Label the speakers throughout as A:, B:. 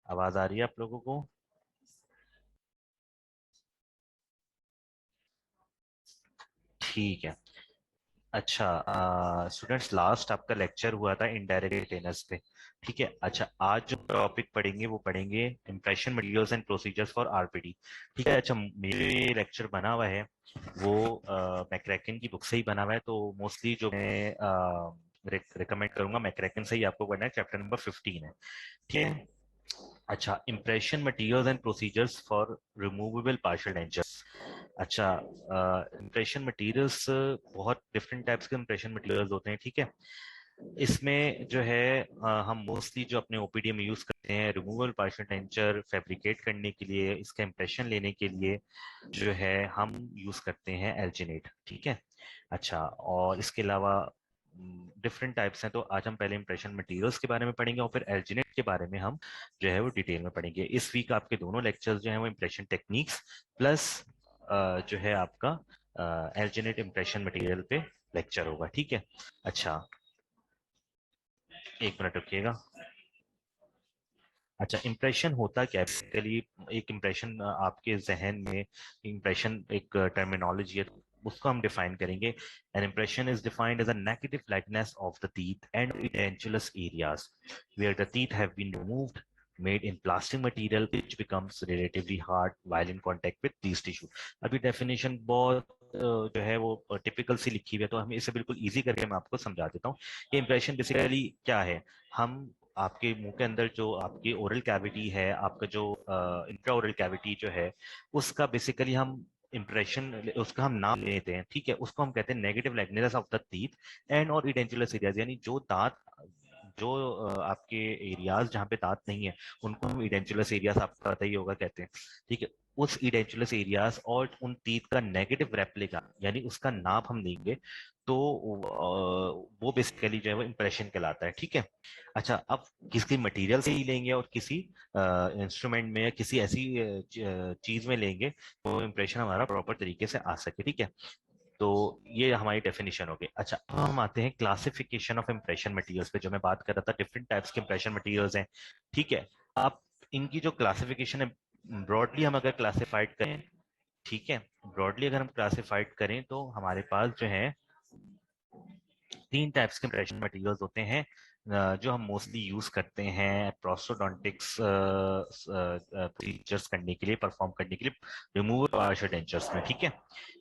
A: आवाज आ रही है आप लोगों को? ठीक है। अच्छा स्टूडेंट्स, लास्ट आपका लेक्चर हुआ था इनडायरेक्ट रिटेनर्स पे। ठीक है। अच्छा, आज जो टॉपिक पढ़ेंगे वो पढ़ेंगे impression materials and procedures for RPD. ठीक है। अच्छा, मेरे लेक्चर बना हुआ है वो मैक्रैकन की बुक से ही बना हुआ है, तो मोस्टली जो मैं रिकमेंड करूंगा मैक्रैकन से ही आपको पढ़ना है। चैप्टर नंबर 15 है। ठीक है। अच्छा, impression materials and procedures for removable partial dentures. अच्छा, इम्प्रेशन मटेरियल्स, बहुत डिफरेंट टाइप्स के इम्प्रेशन मटेरियल्स होते हैं। ठीक है। इसमें जो है हम मोस्टली जो अपने ओपीडी में यूज करते हैं रिमूवल पार्शियल टेंचर फैब्रिकेट करने के लिए, इसका इम्प्रेशन लेने के लिए जो है हम यूज करते हैं एल्जिनेट। ठीक है। अच्छा, और इसके अलावा डिफरेंट टाइप्स हैं, तो आज हम पहले इम्प्रेशन मटेरियल्स के बारे में पढ़ेंगे और फिर एल्जिनेट के बारे में हम जो है वो डिटेल में पढ़ेंगे। इस वीक आपके दोनों लेक्चर्स जो है वो इम्प्रेशन टेक्निक्स प्लस जो है आपका एल्जिनेट इम्प्रेशन मटेरियल पे लेक्चर होगा। ठीक है। अच्छा, एक मिनट रुकिएगा। अच्छा, इम्प्रेशन होता क्या है बेसिकली? एक इम्प्रेशन आपके जहन में, इम्प्रेशन एक टर्मिनोलॉजी है, तो उसको हम डिफाइन करेंगे। An impression is defined as a negative likeness of the teeth and edentulous areas where the teeth have been removed, made in plastic material which becomes relatively hard while in contact with these tissue। अभी definition बहुत जो है वो typical सी लिखी हुई है, तो हम इसे बिल्कुल इजी करके मैं आपको समझा देता हूँ कि इम्प्रेशन बेसिकली क्या है। हम आपके मुंह के अंदर जो आपकी ओरल कैविटी है, आपका जो इंट्रा ओरल कैविटी जो है, उसका बेसिकली हम इम्प्रेशन, उसका हम नाम लेते हैं। ठीक है। उसको हम कहते हैं negative likeness of the teeth and और इडेंचुलस एरियाज, यानी जो दांत, जो आपके एरियाज जहाँ पे दांत नहीं है, उनको हम इडेंचुलस एरियाज, आपको पता ही होगा, कहते हैं। ठीक है। उस इडेंचुलस एरियाज और उन टीथ का नेगेटिव रेप्लिका, यानी उसका नाप हम लेंगे, तो वो बेसिकली जो है वो इम्प्रेशन कहलाता है। ठीक है। अच्छा, अब किसी मटेरियल से ही लेंगे और किसी इंस्ट्रूमेंट में या किसी ऐसी चीज में लेंगे तो इम्प्रेशन हमारा प्रॉपर तरीके से आ सके। ठीक है। तो ये हमारी डेफिनेशन हो गई। अच्छा, अब हम आते हैं क्लासिफिकेशन ऑफ इम्प्रेशन मटेरियल्स पे, जो मैं बात कर रहा था, डिफरेंट टाइप्स के इम्प्रेशन मटेरियल्स हैं। ठीक है। आप इनकी जो क्लासिफिकेशन है, ब्रॉडली हम अगर क्लासिफाइड करें, ठीक है, ब्रॉडली अगर हम क्लासिफाइड करें तो हमारे पास जो है तीन टाइप्स के इम्प्रेशन मटेरियल्स होते हैं जो हम मोस्टली यूज करते हैं प्रोस्टोडोंटिक्स प्रोसीजर्स करने के लिए, परफॉर्म करने के लिए रिमूवल पार्शियल डेंचर्स में। ठीक है।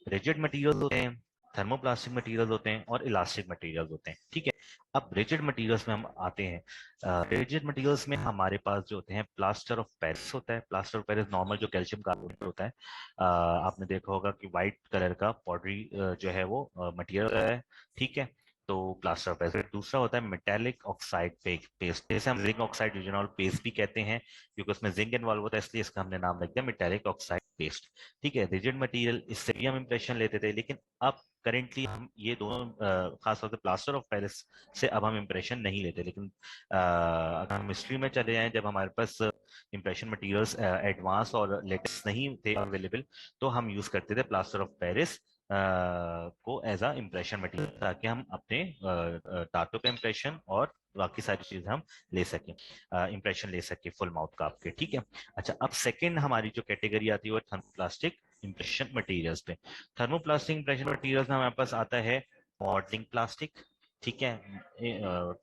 A: रिजिड मटेरियल्स होते हैं, थर्मोप्लास्टिक मटेरियल्स होते हैं और इलास्टिक मटेरियल्स होते हैं। ठीक है। अब रिजिड मटेरियल्स में हम आते हैं। रिजिड मटेरियल्स में हमारे पास जो होते हैं प्लास्टर ऑफ पेरिस होता है। प्लास्टर ऑफ पेरिस नॉर्मल जो कैल्शियम कार्बोनेट होता है, आपने देखा होगा कि व्हाइट कलर का पाउडरी जो है वो मटेरियल है। ठीक है। तो प्लास्टर ऑफ पेरिस। दूसरा होता है मेटेलिक ऑक्साइड पेस्ट, जैसे हम जिंक ऑक्साइड यूजनॉल पेस्ट भी कहते हैं, क्योंकि उसमें जिंक इन्वॉल्व होता है, इसलिए इसका हमने नाम रख दिया मेटेलिक ऑक्साइड पेस्ट। ठीक है। रिजिड मटेरियल, इससे भी हम इंप्रेशन लेते थे, लेकिन अब करेंटली हम ये दोनों खासतौर से प्लास्टर ऑफ पेरिस से अब हम इंप्रेशन नहीं लेते। लेकिन अगर हम हिस्ट्री में चले जाएं, जब हमारे पास इंप्रेशन मटेरियल्स एडवांस और लेटेस्ट नहीं थे अवेलेबल, तो हम यूज करते थे प्लास्टर ऑफ पेरिस को एज अ इम्प्रेशन मटेरियल, ताकि हम अपने दांतों का इम्प्रेशन और बाकी सारी चीजें हम ले सकें, इम्प्रेशन ले सके फुल माउथ का आपके। ठीक है। अच्छा, अब सेकंड हमारी जो कैटेगरी आती है वो थर्मोप्लास्टिक इम्प्रेशन मटेरियल्स पे। थर्मोप्लास्टिक इम्प्रेशन मटेरियल्स में हमारे पास आता है मॉडलिंग प्लास्टिक। ठीक है।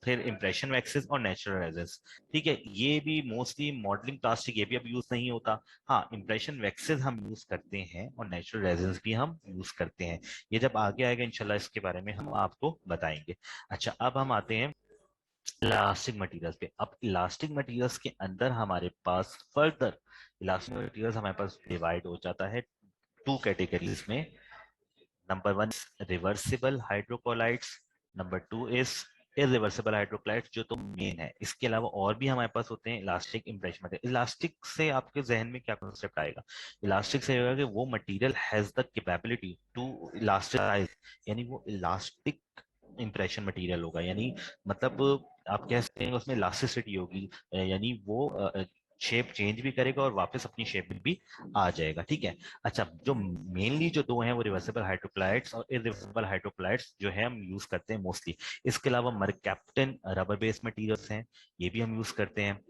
A: फिर इम्प्रेशन वैक्सेस और नेचुरल रेजेंस। ठीक है। ये भी मोस्टली मॉडलिंग प्लास्टिक ये भी अब यूज नहीं होता। हाँ, इम्प्रेशन वैक्सेस हम यूज करते हैं और नेचुरल रेजेंस भी हम यूज करते हैं। ये जब आगे आएगा इंशाल्लाह इसके बारे में हम आपको बताएंगे। अच्छा, अब हम आते हैं इलास्टिक मटेरियल्स पे। अब इलास्टिक मटेरियल्स के अंदर हमारे पास फर्दर इलास्टिक मटेरियल्स हमारे पास डिवाइड हो जाता है टू कैटेगरीज में। Number one, reversible hydrocolloids. Number two is irreversible hydrocolloids, जो तो मेन है। इसके अलावा और भी हमारे पास होते हैं इलास्टिक इम्प्रेशन मटेरियल। इलास्टिक से आपके जहन में क्या कॉन्सेप्ट आएगा? इलास्टिक से होगा कि वो material has the capability to elasticise, यानी वो इलास्टिक इंप्रेशन मटेरियल होगा, यानी मतलब आप कह सकते हैं उसमें इलास्टिसिटी होगी, यानी वो शेप चेंज भी करेगा और वापस अपनी शेप में भी आ जाएगा। ठीक है। अच्छा, जो मेनली जो दो हैं वो रिवर्सिबल हाइड्रोक्लाइड्स और इरिवर्सिबल हाइड्रोक्लाइड्स जो है हम यूज करते हैं मोस्टली। इसके अलावा मरकैप्टन रबर बेस्ड मटेरियल्स हैं, ये भी हम यूज करते हैं।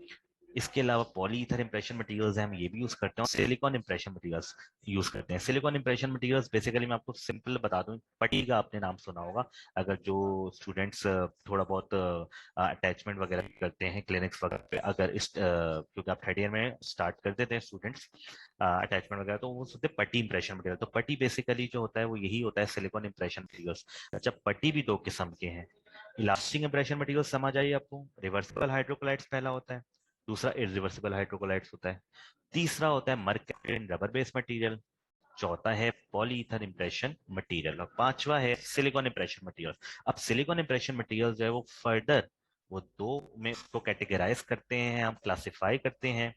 A: इसके अलावा पॉलीईथर इंप्रेशन मटेरियल्स हैं, हम ये भी यूज करते हैं, और सिलिकॉन इंप्रेशन मटेरियल्स यूज करते हैं। सिलिकॉन इंप्रेशन मटेरियल्स बेसिकली मैं आपको सिंपल बता दूं, पट्टी का आपने नाम सुना होगा। अगर जो स्टूडेंट्स थोड़ा बहुत अटैचमेंट वगैरह करते हैं क्लिनिक्स वगैरह पे, अगर इस क्योंकि आप थर्ड ईयर में स्टार्ट कर देते हैं स्टूडेंट्स अटैचमेंट वगैरह, तो वो सोचते हैं पट्टी इंप्रेशन मटेरियल। तो पट्टी बेसिकली जो होता है वो यही होता है, सिलिकॉन इंप्रेशन मटेरियल्स। अच्छा, पट्टी भी दो किस्म के हैं। इलास्टिक इंप्रेशन मटेरियल समझ आइए आपको, रिवर्सिबल हाइड्रोकोलाइट्स पहला होता है, दूसरा इरिवर्सिबल हाइड्रोकोलाइट्स होता है, तीसरा होता है मर्करी रबर बेस्ड मटेरियल, चौथा है पॉलीईथर इंप्रेशन मटेरियल, और पांचवा है सिलिकॉन इंप्रेशन मटेरियल। अब सिलिकॉन इंप्रेशन मटेरियल जो है वो फर्दर वो दो में को कैटेगराइज करते हैं, हम क्लासिफाई करते हैं,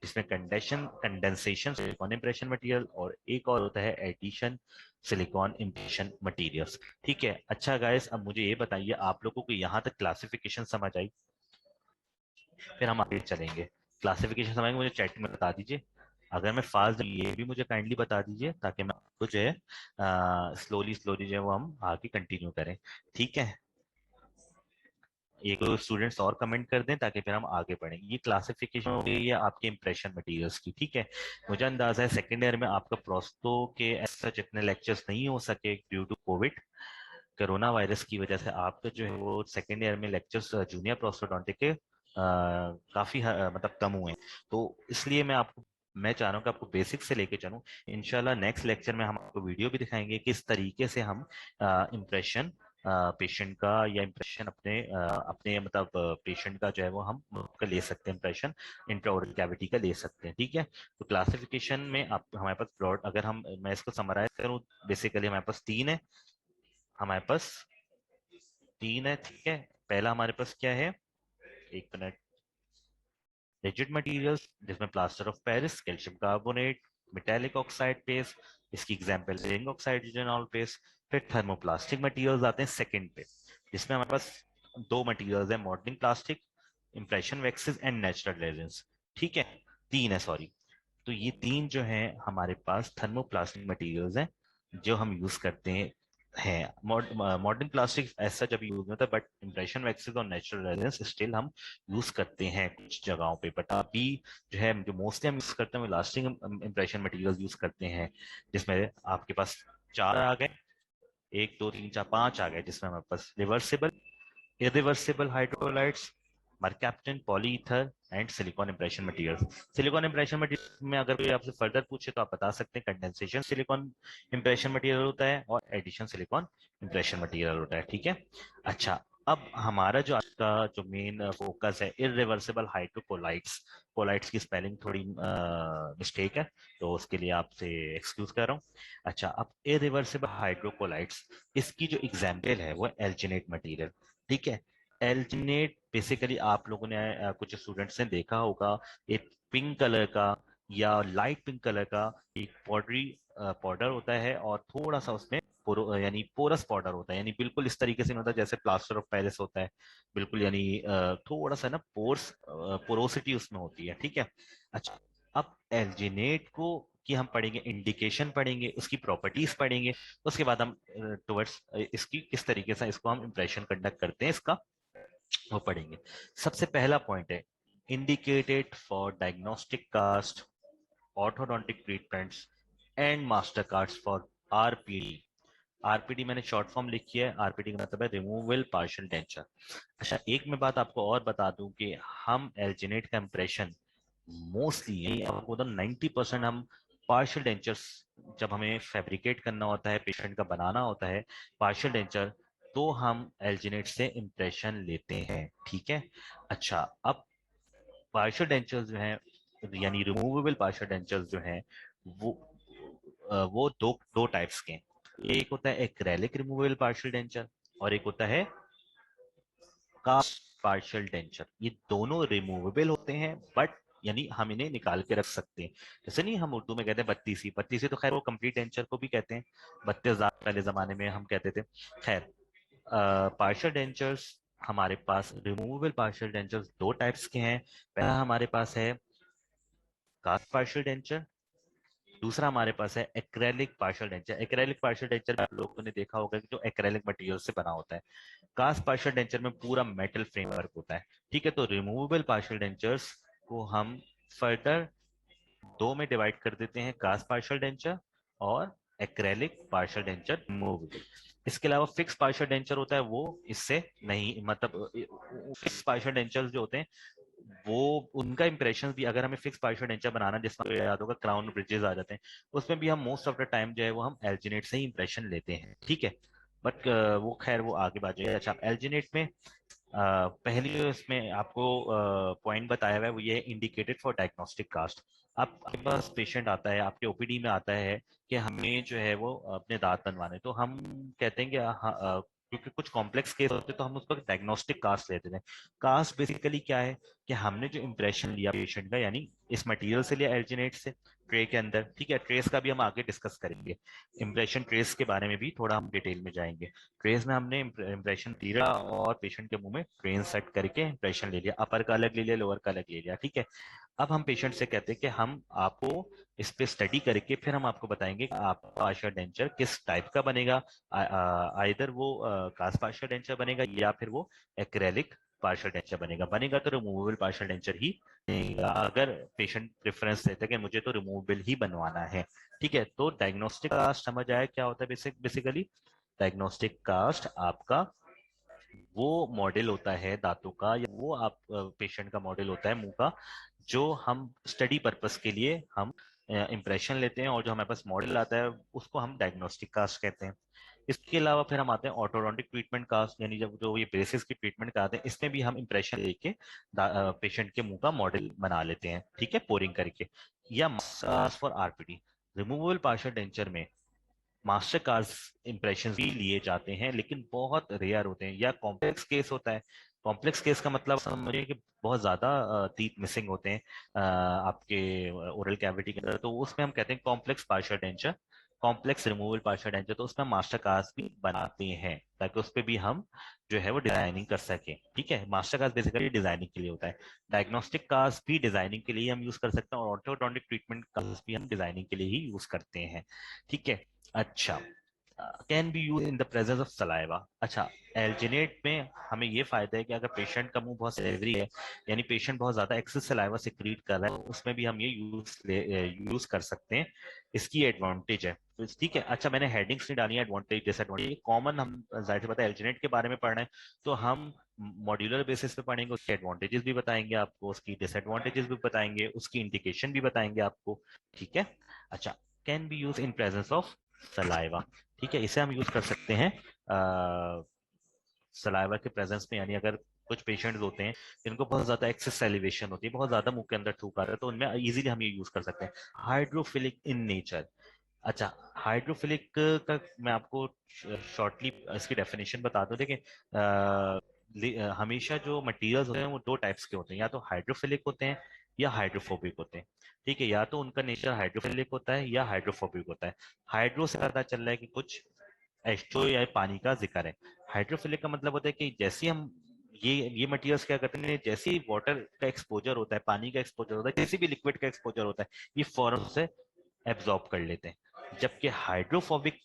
A: जिसमें कंडेंसेशन सिलिकॉन इंप्रेशन मटेरियल, और एक और होता है एडिशन सिलिकॉन इंप्रेशन मटेरियल्स। ठीक है। अच्छा गाइस, अब मुझे ये बताइए, आप लोगों को यहाँ तक क्लासिफिकेशन समझ आई? फिर हम आगे चलेंगे। क्लासिफिकेशन समझेंगे, मुझे चैट में बता दीजिए। अगर मैं फास्ट ये भी मुझे काइंडली बता दीजिए, ताकि मैं आपको जो है स्लोली स्लोली जो है वो हम आगे कंटिन्यू करें। ठीक है। एक दो स्टूडेंट्स और कमेंट कर दें ताकि फिर हम आगे बढ़ेंगे। ये क्लासिफिकेशन हो गई है आपके इंप्रेशन मटेरियल्स की। ठीक है। मुझे अंदाजा है सेकेंड ईयर में आपका प्रोस्तो के ऐसा जितने लेक्चर्स नहीं हो सके due to covid, corona virus की वजह से, आपके जो है वो सेकेंड ईयर में लेक्चर्स जूनियर प्रोस्टोडोंटिक के काफी मतलब कम हुए हैं। तो इसलिए मैं चाह रहा हूँ कि आपको बेसिक से लेके चलूँ। इंशाल्लाह नेक्स्ट लेक्चर में हम आपको वीडियो भी दिखाएंगे किस तरीके से हम इम्प्रेशन पेशेंट का, या इम्प्रेशन अपने मतलब पेशेंट का जो है वो हम का ले सकते हैं, इम्प्रेशन इंट्राओरल कैविटी का ले सकते हैं। ठीक है। तो क्लासिफिकेशन में आप हमारे पास ब्रॉड, अगर मैं इसको समराइज करूँ, बेसिकली हमारे पास हमारे पास तीन है। ठीक है। पहला हमारे पास क्या है, एक मिनट, रिजिड मटेरियल्स, जिसमें plaster of Paris, calcium carbonate, metallic oxide paste, इसकी एग्जांपल जिंक ऑक्साइड रिजिनॉल पेस्ट। फिर थर्मोप्लास्टिक मटेरियल्स आते हैं सेकंड पे, जिसमें हमारे पास दो मटेरियल्स है, modelling plastic, impression waxes and natural resins. ठीक है। तीन है, सॉरी। तो ये तीन जो है हमारे पास थर्मोप्लास्टिक मटेरियल्स हैं, जो हम यूज करते हैं। मॉडर्न प्लास्टिक ऐसा जब यूज होता है, बट इंप्रेशन वैक्सेस और नेचुरल रेजिन्स स्टिल हम यूज करते हैं कुछ जगहों पे। बट अभी जो है, जो मोस्टली हम यूज करते हैं, लास्टिंग इंप्रेशन मटेरियल यूज करते हैं, जिसमें आपके पास चार आ गए, एक दो तीन चार पांच आ गए, जिसमें हमारे पास reversible, irreversible hydrocolloids, mercaptan, polyether and silicone impression material. Silicone impression material में अगर कोई आपसे फर्दर पूछे तो आप बता सकते हैं कंडेंसेशन सिलिकॉन इंप्रेशन मटेरियल होता है, और एडिशन सिलिकॉन इंप्रेशन मटेरियल होता है। ठीक है। अच्छा, अब हमारा जो आज का जो मेन फोकस है, इरिवर्सिबल हाइड्रोकोलाइट्स। कोलाइट्स की स्पेलिंग थोड़ी मिस्टेक है, तो उसके लिए आपसे एक्सक्यूज कर रहा हूँ। अच्छा, अब इरिवर्सिबल हाइड्रोकोलाइट्स, इसकी जो एग्जाम्पल है वो एल्जिनेट मटेरियल। ठीक है। एल्जिनेट बेसिकली आप लोगों ने कुछ स्टूडेंट्स ने देखा होगा, एक पिंक कलर का या लाइट पिंक कलर का एक पाउडरी पाउडर होता है, और थोड़ा सा उसमें यानी पोरस पाउडर होता है, यानी बिल्कुल इस तरीके से नहीं होता जैसे प्लास्टर ऑफ पेरिस होता है, बिल्कुल यानी थोड़ा सा ना पोरोसिटी उसमें होती है। ठीक है। अच्छा, अब एल्जिनेट को कि हम पढ़ेंगे, इंडिकेशन पढ़ेंगे, उसकी प्रॉपर्टीज पढ़ेंगे, उसके बाद हम टुवर्ड्स इसकी किस तरीके से इसको हम इंप्रेशन कंडक्ट करते हैं इसका वो पढ़ेंगे। सबसे पहला पॉइंट है, indicated for diagnostic cast, orthodontic treatments and master cards for RPD. RPD मैंने शॉर्ट फॉर्म लिखी है, आरपीडी का मतलब है रिमूवल पार्शियल डेंचर। अच्छा, एक मैं बात आपको और बता दूं कि हम एल्जिनेट का इंप्रेशन मोस्टली आपको तो 90% हम पार्शियल डेंचर्स, जब हमें फैब्रिकेट करना होता है, पेशेंट का बनाना होता है पार्शियल डेंचर, तो हम एल्जिनेट से इंप्रेशन लेते हैं। ठीक है। अच्छा, अब पार्शियल डेंचर्स जो हैं, यानी रिमूवेबल पार्शियल डेंचर्स जो हैं, वो वो दो दो टाइप्स के हैं। एक होता है एक्रेलिक रिमूवेबल पार्शियल डेंचर, और एक होता है कास्ट पार्शियल डेंचर। ये दोनों रिमूवेबल होते हैं, बट यानी हम इन्हें निकाल के रख सकते हैं। जैसे नहीं, हम उर्दू में कहते हैं बत्तीसी, बत्तीसी तो खैर वो कंप्लीट डेंचर को भी कहते हैं, 32 पहले जमाने में हम कहते थे। खैर, पार्शियल डेंचर्स, हमारे पास रिमूवेबल पार्शियल डेंचर्स दो टाइप्स के हैं। पहला हमारे पास है कास्ट पार्शियल डेंचर, दूसरा हमारे पास है acrylic partial denture. Acrylic partial denture आप लोगों ने देखा होगा कि जो एक्रेलिक मटेरियल से बना होता है। कास्ट पार्शियल डेंचर में पूरा मेटल फ्रेमवर्क होता है। ठीक है। तो रिमूवेबल पार्शियल डेंचर्स को हम फर्दर दो में डिवाइड कर देते हैं, कास्ट पार्शियल डेंचर और एक्रेलिक पार्शियल डेंचर रिमूवेबल। इसके अलावा फिक्स पार्शियल डेंचर होता है, वो इससे नहीं, मतलब फिक्स पार्शियल डेंचर जो होते हैं वो उनका इंप्रेशन भी, अगर हमें फिक्स पार्शियल डेंचर बनाना, जिसमें याद होगा क्राउन ब्रिजेस आ जाते हैं, उसमें भी हम मोस्ट ऑफ द टाइम जो है वो हम एल्जिनेट से ही इंप्रेशन लेते हैं, ठीक है। बट वो खैर वो आगे बात है। अच्छा, एल्जिनेट में पहली जो इसमें आपको पॉइंट बताया हुआ है वो ये इंडिकेटेड फॉर डायग्नोस्टिक कास्ट। आपके पास पेशेंट आता है, आपके ओपीडी में आता है कि हमें जो है वो अपने दांत बनवाने, तो हम कहते हैं कि क्योंकि कुछ कॉम्प्लेक्स केस होते हैं तो हम उसको डायग्नोस्टिक कास्ट लेते हैं। कास्ट बेसिकली क्या है कि हमने जो इंप्रेशन लिया पेशेंट का, यानी इस मटेरियल से लिया एल्जिनेट से ट्रे के अंदर, ठीक है। ट्रेस का भी हम आगे डिस्कस करेंगे, इंप्रेशन ट्रेस के बारे में भी थोड़ा हम डिटेल में जाएंगे। ट्रेस में हमने इंप्रेशन लिया और पेशेंट के मुंह में ट्रेन सेट करके इंप्रेशन ले लिया, अपर का अलग ले लिया, लोअर का अलग ले लिया, ठीक है। अब हम पेशेंट से कहते हैं कि हम आपको इस पे स्टडी करके फिर हम आपको बताएंगे कि आपका पार्शियल डेंचर किस टाइप का बनेगा। आइदर वो कास्ट पार्शियल डेंचर बनेगा या फिर वो एक्रेलिक पार्शियल डेंचर बनेगा। बनेगा तो रिमूवेबल पार्शियल डेंचर ही बनेगा, अगर पेशेंट प्रेफरेंस देता है कि मुझे तो रिमूवेबल ही बनवाना है, ठीक है। तो डायग्नोस्टिक कास्ट समझ आया क्या होता है बेसिकली। डायग्नोस्टिक कास्ट आपका वो मॉडल होता है दांतों का, या वो आप पेशेंट का मॉडल होता है मुंह का, जो हम स्टडी पर्पस के लिए हम इंप्रेशन लेते हैं, और जो हमारे पास मॉडल आता है उसको हम डायग्नोस्टिक कास्ट कहते हैं। इसके अलावा फिर हम आते हैं ऑर्थोडोंटिक ट्रीटमेंट कास्ट, यानी जब जो ये ब्रेसेस की ट्रीटमेंट कराते हैं, इसमें भी हम इंप्रेशन लेके पेशेंट के मुंह का मॉडल बना लेते हैं, ठीक है, पोरिंग करके। या massage for RPD. Removable partial denture में मास्टर कार्ड्स इंप्रेशन भी लिए जाते हैं, लेकिन बहुत रेयर होते हैं, या कॉम्प्लेक्स केस होता है। कॉम्प्लेक्स केस का मतलब समझिए कि बहुत ज्यादा टीथ मिसिंग होते हैं आपके ओरल कैविटी के अंदर, तो उसमें हम कहते हैं complex partial denture, complex removal partial denture. तो उसमें मास्टर कार्ड्स भी बनाते हैं ताकि उस पर भी हम जो है वो डिजाइनिंग कर सकें, ठीक है। मास्टर कार्ड बेसिकली डिजाइनिंग के लिए होता है। डायग्नोस्टिक कार्ड्स भी डिजाइनिंग के लिए हम यूज कर सकते हैं, और ऑर्थोडोंटिक ट्रीटमेंट कार्ड्स भी हम डिजाइनिंग के लिए ही यूज करते हैं, ठीक है। अच्छा, can be use in the presence of saliva. अच्छा, एल्जिनेट में हमें ये फायदा है कि अगर पेशेंट का मुंह बहुत सेवरी है, यानी पेशेंट बहुत ज्यादा एक्सेस सलाइवा सिक्रीट कर रहा है, उसमें भी हम ये यूज कर सकते हैं। इसकी एडवांटेज है, तो ठीक है। अच्छा, मैंने हेडिंग्स नहीं डाली है, एडवांटेज डिसएडवांटेज कॉमन, हम जाहिर सी बात है एल्जिनेट के बारे में पढ़ रहे हैं, तो हम मॉड्यूलर बेसिस पे पढ़ेंगे, उसके एडवांटेजेस भी बताएंगे आपको, उसकी डिसएडवांटेजेस भी बताएंगे, उसकी इंडिकेशन भी बताएंगे आपको, ठीक है। अच्छा, can be use in presence of saliva, ठीक है। इसे हम यूज कर सकते हैं सलाइवा के प्रेजेंस में, यानी अगर कुछ पेशेंट्स होते हैं जिनको बहुत ज्यादा एक्सेस सैलिवेशन होती है, बहुत ज्यादा मुंह के अंदर थूक आ रहा है, तो उनमें इजीली हम ये यूज कर सकते हैं। Hydrophilic in nature. अच्छा, हाइड्रोफिलिक का मैं आपको शॉर्टली इसकी डेफिनेशन बता दूं। देखिए, हमेशा जो मटेरियल्स होते हैं वो दो टाइप्स के होते हैं, या तो हाइड्रोफिलिक होते हैं या हाइड्रोफोबिक होते हैं, ठीक है। या तो उनका नेचर हाइड्रोफिलिक होता है या हाइड्रोफोबिक होता है। हाइड्रो से पता चल रहा है कि कुछ एच2 या पानी का जिक्र है। हाइड्रोफिलिक का मतलब होता है कि जैसे हम ये मटेरियल्स क्या करते हैं, जैसे ही वाटर का एक्सपोजर होता है, पानी का एक्सपोजर होता है, किसी भी लिक्विड का एक्सपोजर होता है, ये फौरन से एब्जॉर्ब कर लेते हैं। जबकि हाइड्रोफोबिक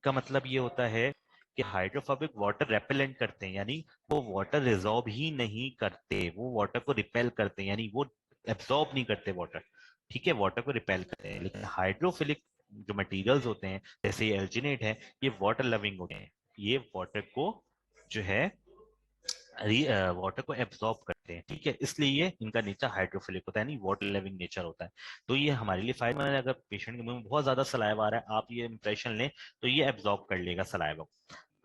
A: का मतलब ये होता है कि हाइड्रोफोबिक वाटर रेपेलेंट करते हैं, यानी वो वाटर रिजॉर्ब ही नहीं करते, वो वाटर को रिपेल करते हैं, यानी वो एब्जॉर्ब नहीं करते वाटर, ठीक है, वाटर को रिपेल करते हैं। लेकिन हाइड्रोफिलिक जो मटेरियल्स होते हैं, जैसे ये एल्जिनेट है, ये वाटर लविंग होते हैं, ये वाटर को जो है वाटर को एब्जॉर्ब करते हैं, ठीक है। इसलिए ये इनका नेचर हाइड्रोफिलिक होता है, यानी वाटर लिविंग नेचर होता है। तो ये हमारे लिए फायदेमंद है, अगर पेशेंट के मुंह में बहुत ज्यादा सलाइवा आ रहा है, आप ये इंप्रेशन लें तो ये एब्जॉर्ब कर लेगा saliva.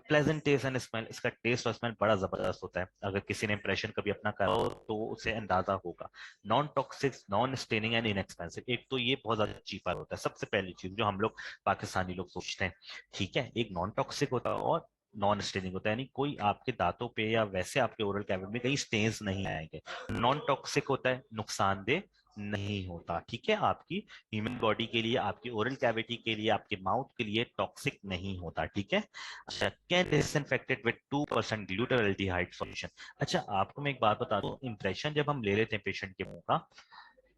A: Pleasant taste and smell, इसका टेस्ट और स्मेल बड़ा जबरदस्त होता है, अगर किसी ने इंप्रेशन कभी अपना करा हो तो उसे अंदाजा होगा। Non toxic, non staining and inexpensive. एक तो ये बहुत ज्यादा चीपर होता है, सबसे पहली चीज जो हम लोग पाकिस्तानी लोग सोचते हैं, ठीक है। एक नॉन टॉक्सिक होता है और नॉन स्टेनिंग होता है, यानी कोई आपके दांतों पे या वैसे आपके ओरल कैविटी में कहीं स्टेन्स नहीं आएंगे। नॉन टॉक्सिक होता है, नुकसानदेह नहीं होता, ठीक है, आपकी ह्यूमन बॉडी के लिए, आपकी ओरल कैविटी के लिए, आपके माउथ के लिए टॉक्सिक नहीं होता, ठीक है। अच्छा, कैन डिसइंफेक्टेड विद 2% ग्लूटाल्डिहाइड सॉल्यूशन। अच्छा, आपको मैं एक बात बता दूं, इंप्रेशन जब हम ले लेते हैं पेशेंट के मुंह का,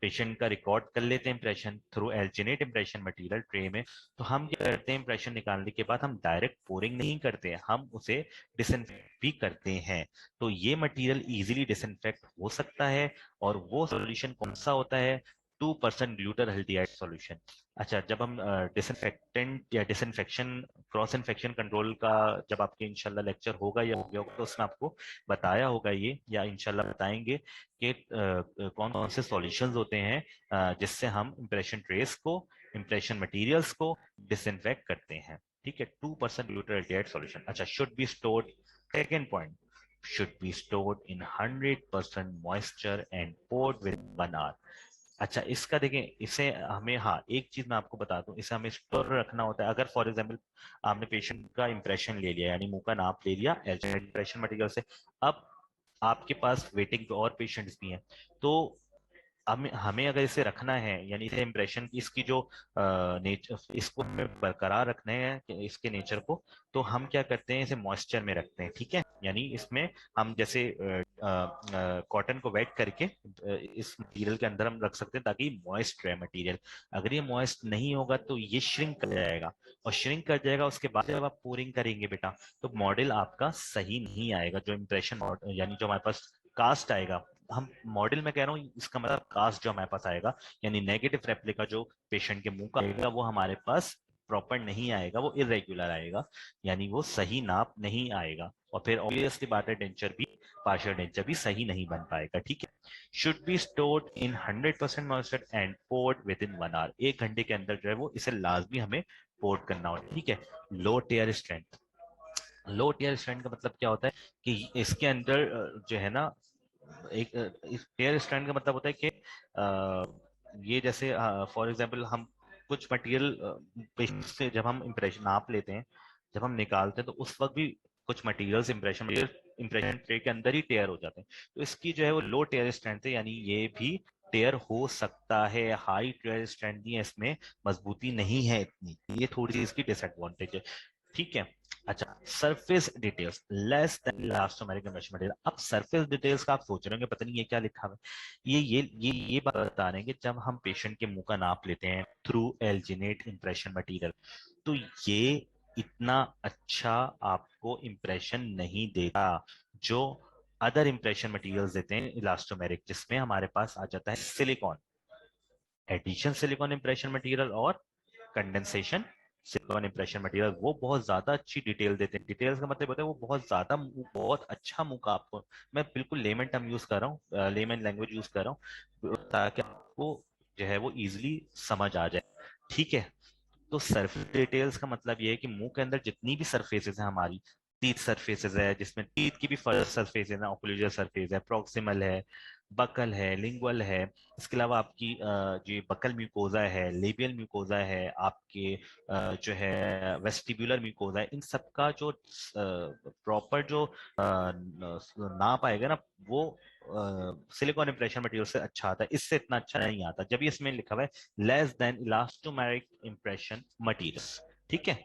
A: पेशेंट का रिकॉर्ड कर लेते हैं impression through alginate impression material tray में। तो हम क्या करते हैं, इंप्रेशन निकालने के बाद हम डायरेक्ट पोरिंग नहीं करते हैं, हम उसे डिसइंफेक्ट भी करते हैं। तो ये मटेरियल इजीली डिसइंफेक्ट हो सकता है। और वो सॉल्यूशन कौन सा होता है, 2% ग्लूटारहेल्डिहाइड सॉल्यूशन। अच्छा, जब हम डिसइंफेक्टेंट या डिसइंफेक्शन क्रॉस इन्फेक्शन कंट्रोल का जब आपके इंशाल्लाह लेक्चर होगा या हो गया होगा, तो उसमें आपको बताया होगा ये, या इंशाल्लाह बताएंगे कि कौन कौन से सॉल्यूशंस होते हैं जिससे हम इंप्रेशन ट्रेस को, इंप्रेशन मटेरियल्स को डिसइंफेक्ट करते हैं। ठीक है, 2% ग्लूटारहेल्डिहाइड सॉल्यूशन। अच्छा, should be stored, second point, should be stored in 100% moisture and poured with 1 hour। अच्छा, इसका देखें, इसे हमें, हाँ एक चीज मैं आपको बता दूं, इसे हमें स्टोर रखना होता है। अगर फॉर एग्जांपल आपने पेशेंट का इंप्रेशन ले लिया, यानी मुंह का नाप ले लिया इंप्रेशन मटेरियल से, अब आपके पास वेटिंग पे और पेशेंट्स भी हैं, तो हमें हमें अगर इसे रखना है, यानी इसे इम्प्रेशन की इसकी जो नेचर, इसको हमें बरकरार रखना है इसके नेचर को, तो हम क्या करते हैं, इसे मॉइस्चर में रखते हैं। ठीक है, यानी इसमें हम जैसे कॉटन को वेट करके इस मटेरियल के अंदर हम रख सकते हैं, ताकि मॉइस्ट रहे मटेरियल। अगर ये मॉइस्ट नहीं होगा तो ये श्रिंक कर जाएगा, और श्रिंक कर जाएगा उसके बाद जब आप पोरिंग करेंगे बेटा, तो मॉडल आपका सही नहीं आएगा। जो इम्प्रेशन यानी जो हमारे पास कास्ट आएगा, हम मॉडल में कह रहा हूँ, इसका मतलब कास्ट जो हमारे पास आएगा, यानी नेगेटिव रेप्लिका जो पेशेंट के मुंह का आएगा, वो हमारे पास प्रॉपर नहीं आएगा, वो इरेगुलर आएगा, यानी वो सही नाप नहीं आएगा। और फिर ऑब्वियसली बात है, डेंचर भी, पार्शियल डेंचर भी सही नहीं बन पाएगा। ठीक है, should be stored in 100% moisture and poured within 1 hour. 1 घंटे के अंदर जो है वो इसे लाजमी हमें पोर्ट करना होता है। ठीक है, लो टेयर स्ट्रेंथ। लो टेयर स्ट्रेंथ का मतलब क्या होता है कि इसके अंदर जो है ना, एक टेयर स्ट्रैंड का मतलब होता है कि ये जैसे फॉर एग्जांपल हम कुछ मटेरियल पेशेंट से जब हम इंप्रेशन नाप लेते हैं, जब हम निकालते हैं, तो उस वक्त भी कुछ मटेरियल्स इंप्रेशन ट्रे के अंदर ही टेयर हो जाते हैं। तो इसकी जो है वो लो टेयर स्ट्रेंथ है, यानी ये भी टेयर हो सकता है। हाई टेयर स्ट्रेंथ नहीं है इसमें, मजबूती नहीं है इतनी, ये थोड़ी सी इसकी डिसएडवांटेज है। ठीक है, अच्छा, surface details less than elastomeric impression material. अब सरफेस डिटेल्स का आप सोच रहे होंगे पता नहीं ये क्या लिखा हुआ है। ये बात बता रहे हैं कि जब हम पेशेंट के मुंह का नाप लेते हैं थ्रू एल्जिनेट इंप्रेशन मटेरियल, तो ये इतना अच्छा आपको इंप्रेशन नहीं देता जो अदर इंप्रेशन मटेरियल्स देते हैं इलास्टोमेरिक, जिसमें हमारे पास आ जाता है silicone, addition silicone impression material और कंडेंसेशन सिलिकॉन इंप्रेशन मटेरियल। वो बहुत ज्यादा अच्छी डिटेल देते हैं। डिटेल्स का मतलब होता है वो बहुत ज्यादा, बहुत अच्छा मुंह का आपको, मैं बिल्कुल लेमन टर्म यूज कर रहा हूँ, लेमन लैंग्वेज यूज कर रहा हूँ, ताकि आपको जो है वो इजिली समझ आ जाए। ठीक है, तो सरफेस डिटेल्स का मतलब ये है कि मुंह के अंदर जितनी भी सरफेसेस है हमारी, टीथ सरफेसेस है, जिसमें टीथ की भी सरफेस है, ओक्लूजल सरफेस है, प्रॉक्सिमल है, बकल है, लिंगुअल है, इसके अलावा आपकी जो बकल म्यूकोजा है, लेबियल म्यूकोजा है, आपके जो है वेस्टिबुलर म्यूकोजा है, इन सब का जो प्रॉपर जो नाप आएगा ना, वो सिलिकॉन इंप्रेशन मटेरियल से अच्छा आता है, इससे इतना अच्छा नहीं आता जब ये इसमें लिखा हुआ है less than elastomeric impression material. ठीक है,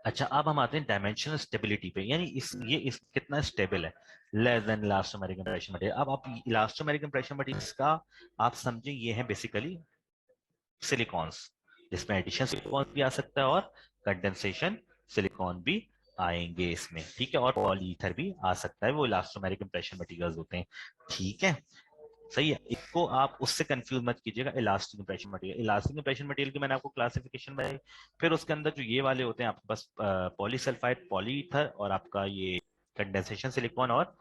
A: अच्छा, अब हम आते हैं डायमेंशनल स्टेबिलिटी पे, यानी इस कितना स्टेबल है, less than elastomeric impression material. अब आप इलास्टोमेरिक इंप्रेशन मटेरियल का आप समझे, ये है बेसिकली सिलिकॉन्स, जिसमें एडिशन सिलिकॉन भी आ सकता है और कंडेंसेशन सिलिकॉन भी आएंगे इसमें। ठीक है, और पॉलीथर भी आ सकता है, वो इलास्टोमेरिक इंप्रेशन मटेरियल्स होते हैं। ठीक है, सही है, इसको आप उससे कंफ्यूज मत कीजिएगा। Elastic impression material, elastic impression material की मैंने आपको क्लासिफिकेशन बनाई, फिर उसके अंदर जो ये वाले होते हैं आपके पास पॉलीसल्फाइड, पॉलीथर, और आपका ये कंडेंसेशन सिलिकॉन और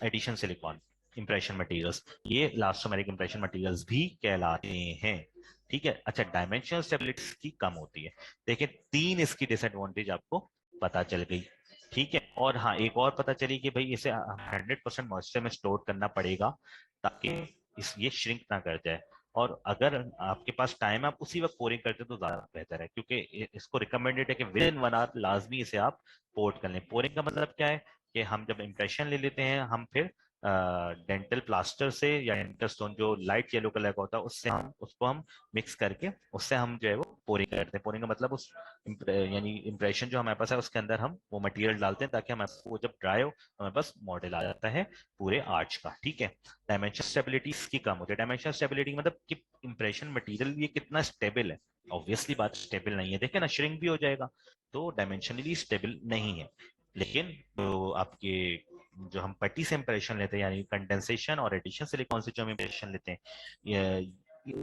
A: एडिशन सिलिकॉन इंप्रेशन मटेरियल्स, ये इलास्टोमेरिक इंप्रेशन मटेरियल्स भी कहलाते हैं। ठीक है, अच्छा, डायमेंशनल स्टेबिलिटी की कम होती है। देखिए, 3 इसकी डिसएडवांटेज आपको पता चल गई। ठीक है, और हाँ, एक और पता चली कि भाई इसे 100% मॉइस्चर में स्टोर करना पड़ेगा, ताकि ये श्रिंक ना कर जाए। और अगर आपके पास टाइम, आप उसी वक्त पोरिंग करते तो ज्यादा बेहतर है, क्योंकि इसको रिकमेंडेड है कि विद इन 1 आवर लाजमी इसे आप पोर्ट कर लें। पोरिंग का मतलब क्या है कि हम जब इंप्रेशन ले लेते हैं, हम फिर डेंटल प्लास्टर से या डेंटल स्टोन जो लाइट येलो कलर का होता है उससे हम उसको हम मिक्स करके उससे हम जो है वो पोरिंग करते हैं। पोरिंग का मतलब उस यानी इम्प्रेशन जो हमारे पास है उसके अंदर हम वो मटेरियल डालते हैं ताकि हमारे वो जब ड्राई हो तो हमारे पास मॉडल आ जाता है पूरे आर्च का। ठीक है, डायमेंशन स्टेबिलिटी इसकी कम होती है। डायमेंशन स्टेबिलिटी मतलब कि इम्प्रेशन मटेरियल ये कितना स्टेबल है। ऑब्वियसली बात स्टेबल नहीं है, देखिए ना श्रिंक भी हो जाएगा, तो डायमेंशनली स्टेबल नहीं है। लेकिन तो आपके जो हम पट्टी से इंप्रेशन लेते हैं यानी कंडेंसेशन और एडिशन सिलिकॉन से जो हम इंप्रेशन लेते हैं,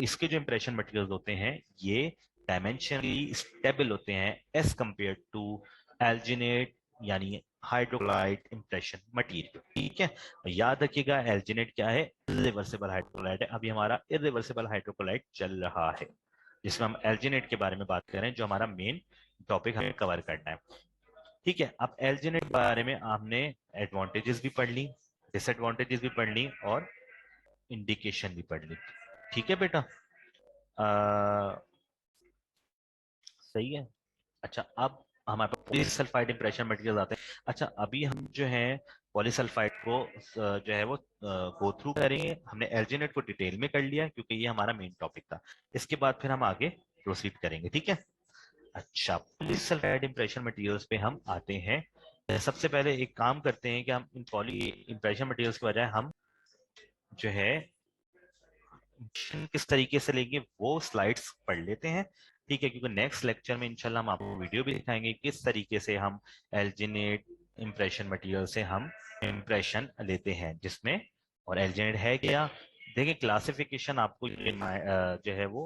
A: इसके जो इंप्रेशन मटेरियल होते हैं ये डायमेंशनली स्टेबल होते हैं एज कंपेयर टू एल्जिनेट यानी हाइड्रोक्लाइड इंप्रेशन मटेरियल। ठीक है, याद रखिएगा एल्जिनेट क्या है, इरिवर्सिबल हाइड्रोक्लाइड है। अभी हमारा इरिवर्सिबल हाइड्रोक्लाइड चल रहा है जिसमें हम एल्जिनेट के बारे में बात कर रहे हैं, जो हमारा मेन टॉपिक हमें कवर करना है। ठीक है, अब एल्जिनेट के बारे में आपने एडवांटेजेस भी पढ़ ली, डिसएडवांटेजेस भी पढ़ ली और इंडिकेशन भी पढ़ ली। ठीक है बेटा, सही है। अच्छा, अब हमारे पास पॉलीसल्फाइड इंप्रेशन मटेरियल आते हैं। अच्छा, अभी हम जो है पॉलीसल्फाइड को जो है वो गो थ्रू करेंगे। हमने एल्जिनेट को डिटेल में कर लिया क्योंकि ये हमारा मेन टॉपिक था। इसके बाद फिर हम आगे प्रोसीड करेंगे। ठीक है, अच्छा पॉलीसल्फाइड इंप्रेशन मटेरियल्स पे हम आते हैं। सबसे पहले एक काम करते हैं कि हम इन पॉली इंप्रेशन मटेरियल्स के बजाय हम जो है किस तरीके से लेंगे वो स्लाइड्स पढ़ लेते हैं। ठीक है, क्योंकि नेक्स्ट लेक्चर में इंशाल्लाह हम आपको वीडियो भी दिखाएंगे किस तरीके से हम एल्जिनेट इंप्रेशन मटेरियल से हम इंप्रेशन लेते हैं जिसमें, और एल्जिनेट है क्या। देखिए क्लासिफिकेशन आपको जो है वो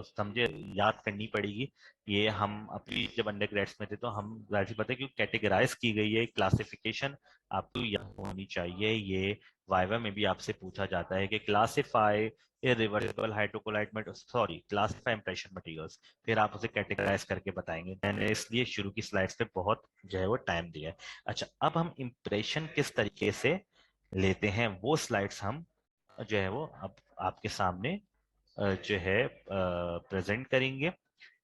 A: समझे याद करनी पड़ेगी। ये हम अपनी जब अंडर ग्रेड्स में थे तो हम जाहिर सी बात है क्योंकि कैटेगराइज की गई है क्लासिफिकेशन आपको याद होनी चाहिए। ये वाइवा में भी आपसे पूछा जाता है कि classify irreversible hydrocolloid sorry classify impression materials, फिर आप उसे कैटेगराइज करके बताएंगे। मैंने इसलिए शुरू की स्लाइड्स पे बहुत जो है वो टाइम दिया है। अच्छा, अब हम इंप्रेशन किस तरीके से लेते हैं वो स्लाइड्स हम जो है वो अब आपके सामने जो है प्रेजेंट करेंगे।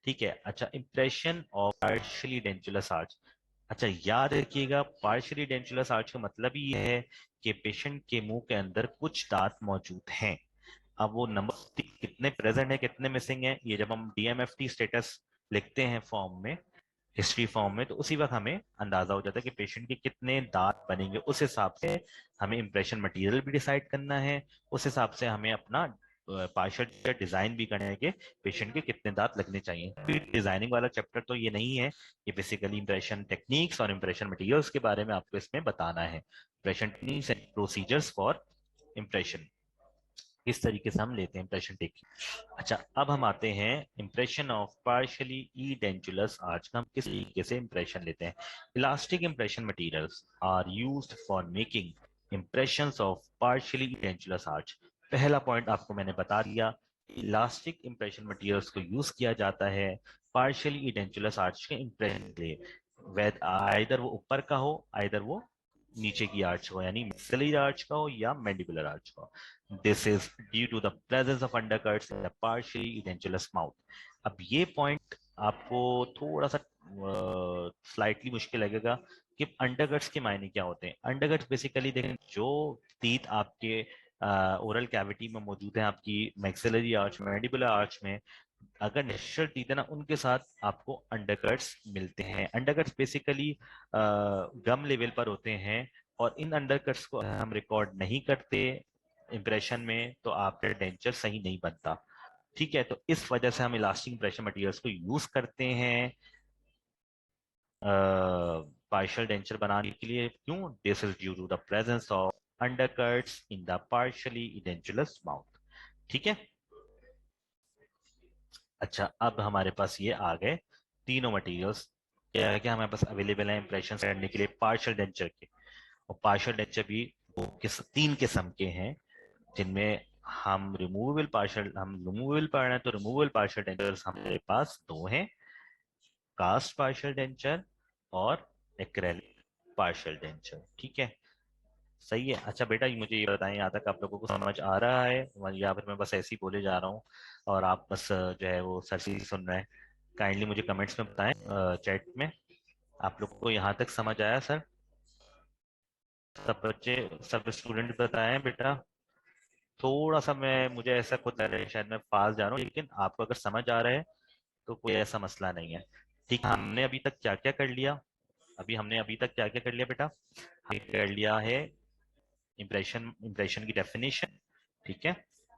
A: ठीक है, अच्छा इंप्रेशन ऑफ पार्शियली डेंचुलस आर्च। अच्छा याद रखिएगा पार्शियली डेंचुलस आर्च का मतलब ही यह है कि पेशेंट के मुंह के अंदर कुछ दांत मौजूद हैं। अब वो नंबर कितने प्रेजेंट है कितने मिसिंग है, ये जब हम डीएमएफटी स्टेटस लिखते हैं फॉर्म में, हिस्ट्री फॉर्म में, तो उसी वक्त हमें अंदाजा हो जाता है कि पेशेंट के कितने दांत बनेंगे। उस हिसाब से हमें इंप्रेशन मटेरियल भी डिसाइड करना है, उस हिसाब से हमें अपना पार्शियल डिजाइन भी करना है कि पेशेंट के कितने दांत लगने चाहिए। डिजाइनिंग वाला चैप्टर तो ये नहीं है, ये बेसिकली इंप्रेशन टेक्निक्स और इंप्रेशन मटेरियल्स के बारे में आपको इसमें बताना है। Impression techniques and procedures for impression, किस तरीके से हम लेते हैं इंप्रेशन टेकिंग। अच्छा, अब हम आते हैं impression of partially edentulous arch का हम किस तरीके से इंप्रेशन लेते हैं। Elastic impression materials are used for making impressions of partially edentulous arch. पहला पॉइंट आपको मैंने बता दिया, इलास्टिक इंप्रेशन मटेरियल्स को यूज किया जाता है पार्शियली ई डेंचुलस आर्च के इंप्रेशन के लिए। वैद आइदर वो ऊपर का हो आइदर वो नीचे की आर्च हो, यानी मिक्सलरी आर्च का हो या मैंडिबुलर आर्च का हो। This is due to the presence of undercuts in the partially edentulous mouth. अब ये पॉइंट आपको थोड़ा सा स्लाइटली मुश्किल लगेगा कि अंडरकट्स के मायने क्या होते हैं। अंडरकट्स बेसिकली देखें जो टीथ आपके ओरल कैविटी में मौजूद है, आपकी मैक्सिलरी आर्च में मैंडिबुलर आर्च में, अगर नेचुरल टीथ है ना उनके साथ आपको अंडरकट्स मिलते हैं। अंडरकट्स बेसिकली गम लेवल पर होते हैं और इन अंडरकट्स को हम रिकॉर्ड नहीं करते इंप्रेशन में तो आपका डेंचर सही नहीं बनता। ठीक है, तो इस वजह से हम इलास्टिक इंप्रेशन मटेरियल्स को यूज करते हैं पार्शियल डेंचर बनाने के लिए। क्यों? This is due to the presence of undercuts in the partially edentulous mouth. ठीक है, अच्छा अब हमारे पास ये आ गए तीनों मटेरियल्स क्या है, क्या हमारे पास अवेलेबल है इंप्रेशन करने के लिए पार्शियल डेंचर के। और पार्शियल डेंचर भी तीन किस्म के हैं जिनमें हम रिमूवेबल पढ़ रहे हैं तो रिमूवेबल पार्शियल डेंचर्स हमारे पास दो हैं, कास्ट पार्शियल डेंचर और एक्रेलिक पार्शियल डेंचर। ठीक है, सही है। अच्छा बेटा मुझे ये बताएं यहाँ तक आप लोगों को समझ आ रहा है या फिर मैं बस ऐसे ही बोले जा रहा हूँ और आप बस जो है वो सर से सुन रहे हैं। काइंडली मुझे कमेंट्स में बताएं चैट में, आप लोगों को यहाँ तक समझ आया सर? सब बच्चे, सब स्टूडेंट बताएं बेटा। थोड़ा सा मुझे ऐसा खुद लग रहा है शायद मैं फास्ट जा रहा हूँ, लेकिन आपको अगर समझ आ रहा है तो कोई ऐसा मसला नहीं है। ठीक, हमने अभी तक क्या क्या कर लिया? हमने अभी तक क्या क्या कर लिया बेटा? हमने कर लिया है इंप्रेशन, इंप्रेशन की डेफिनेशन। ठीक है,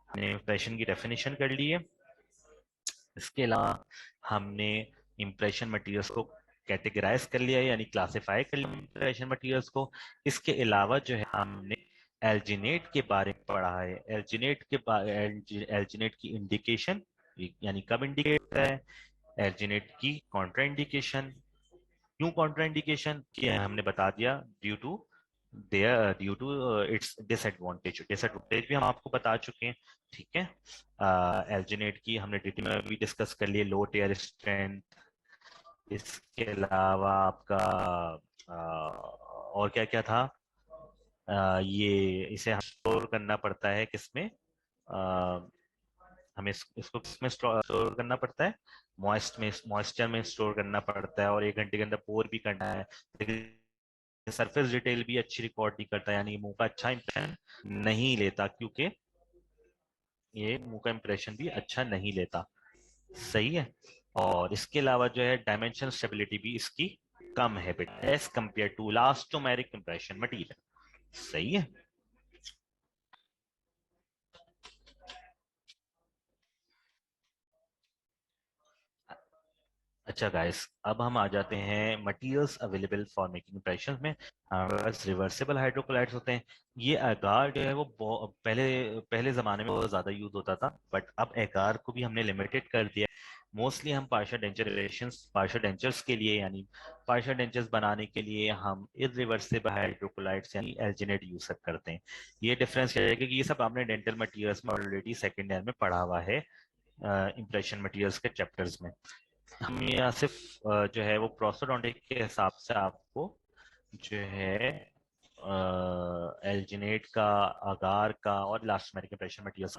A: हमने इंप्रेशन की डेफिनेशन कर ली है। इसके अलावा हमने इंप्रेशन मटेरियल्स को कैटेगराइज कर लिया है, यानी क्लासिफाई कर लिया इंप्रेशन मटेरियल्स को। इसके अलावा जो है हमने एल्जिनेट के बारे में पढ़ा है। एल्जिनेट की इंडिकेशन, यानी कब इंडिकेट होता है, एल्जिनेट की कॉन्ट्राइंडिकेशन। क्यों कॉन्ट्राइंडिकेशन की हमने बता दिया, due to due to its disadvantage. Disadvantage भी हम आपको बता चुके हैं। ठीक है, एल्जिनेट की हमने डिटेल में भी डिस्कस कर लिए, लो टेयर स्ट्रेंथ। इसके अलावा आपका और क्या क्या था? ये इसे हम स्टोर करना पड़ता है किसमें, हमें इसको किसमें स्टोर करना पड़ता है? मॉइस्चर में स्टोर करना पड़ता है, और 1 घंटे के अंदर पोर भी करना है। लेकिन सरफेस डिटेल भी अच्छी रिकॉर्ड नहीं करता, यानी मुंह का अच्छा इंप्रेशन नहीं लेता, क्योंकि ये मुंह का इंप्रेशन भी अच्छा नहीं लेता। सही है। और इसके अलावा जो है डायमेंशन स्टेबिलिटी भी इसकी कम है बेटा, as compare to elastomeric impression material. सही है। अच्छा गाइस, अब हम आ जाते हैं materials available for making impression में। हमारे पास रिवर्सिबल हाइड्रोक्लोराइड्स होते हैं। ये एगार जो है वो पहले पहले जमाने में बहुत ज्यादा यूज होता था, बट अब एगार को भी हमने लिमिटेड कर दिया। मोस्टली हम partial denture relations, partial dentures के लिए, यानी पार्शियल डेंचर्स बनाने के लिए हम इरिवर्सिबल हाइड्रोक्लोराइड्स यानी एल्जिनेट यूज करते हैं। ये डिफरेंस क्या है कि ये सब आपने डेंटल मटेरियल्स में ऑलरेडी सेकेंड ईयर में पढ़ा हुआ है, इंप्रेशन मटेरियल्स के चैप्टर्स में। हम यहाँ सिर्फ जो है वो प्रोस्टोडोंटिक के हिसाब से आपको जो है एल्जिनेट का, अगार का और इलास्टोमेरिक इंप्रेशन मटेरियल्स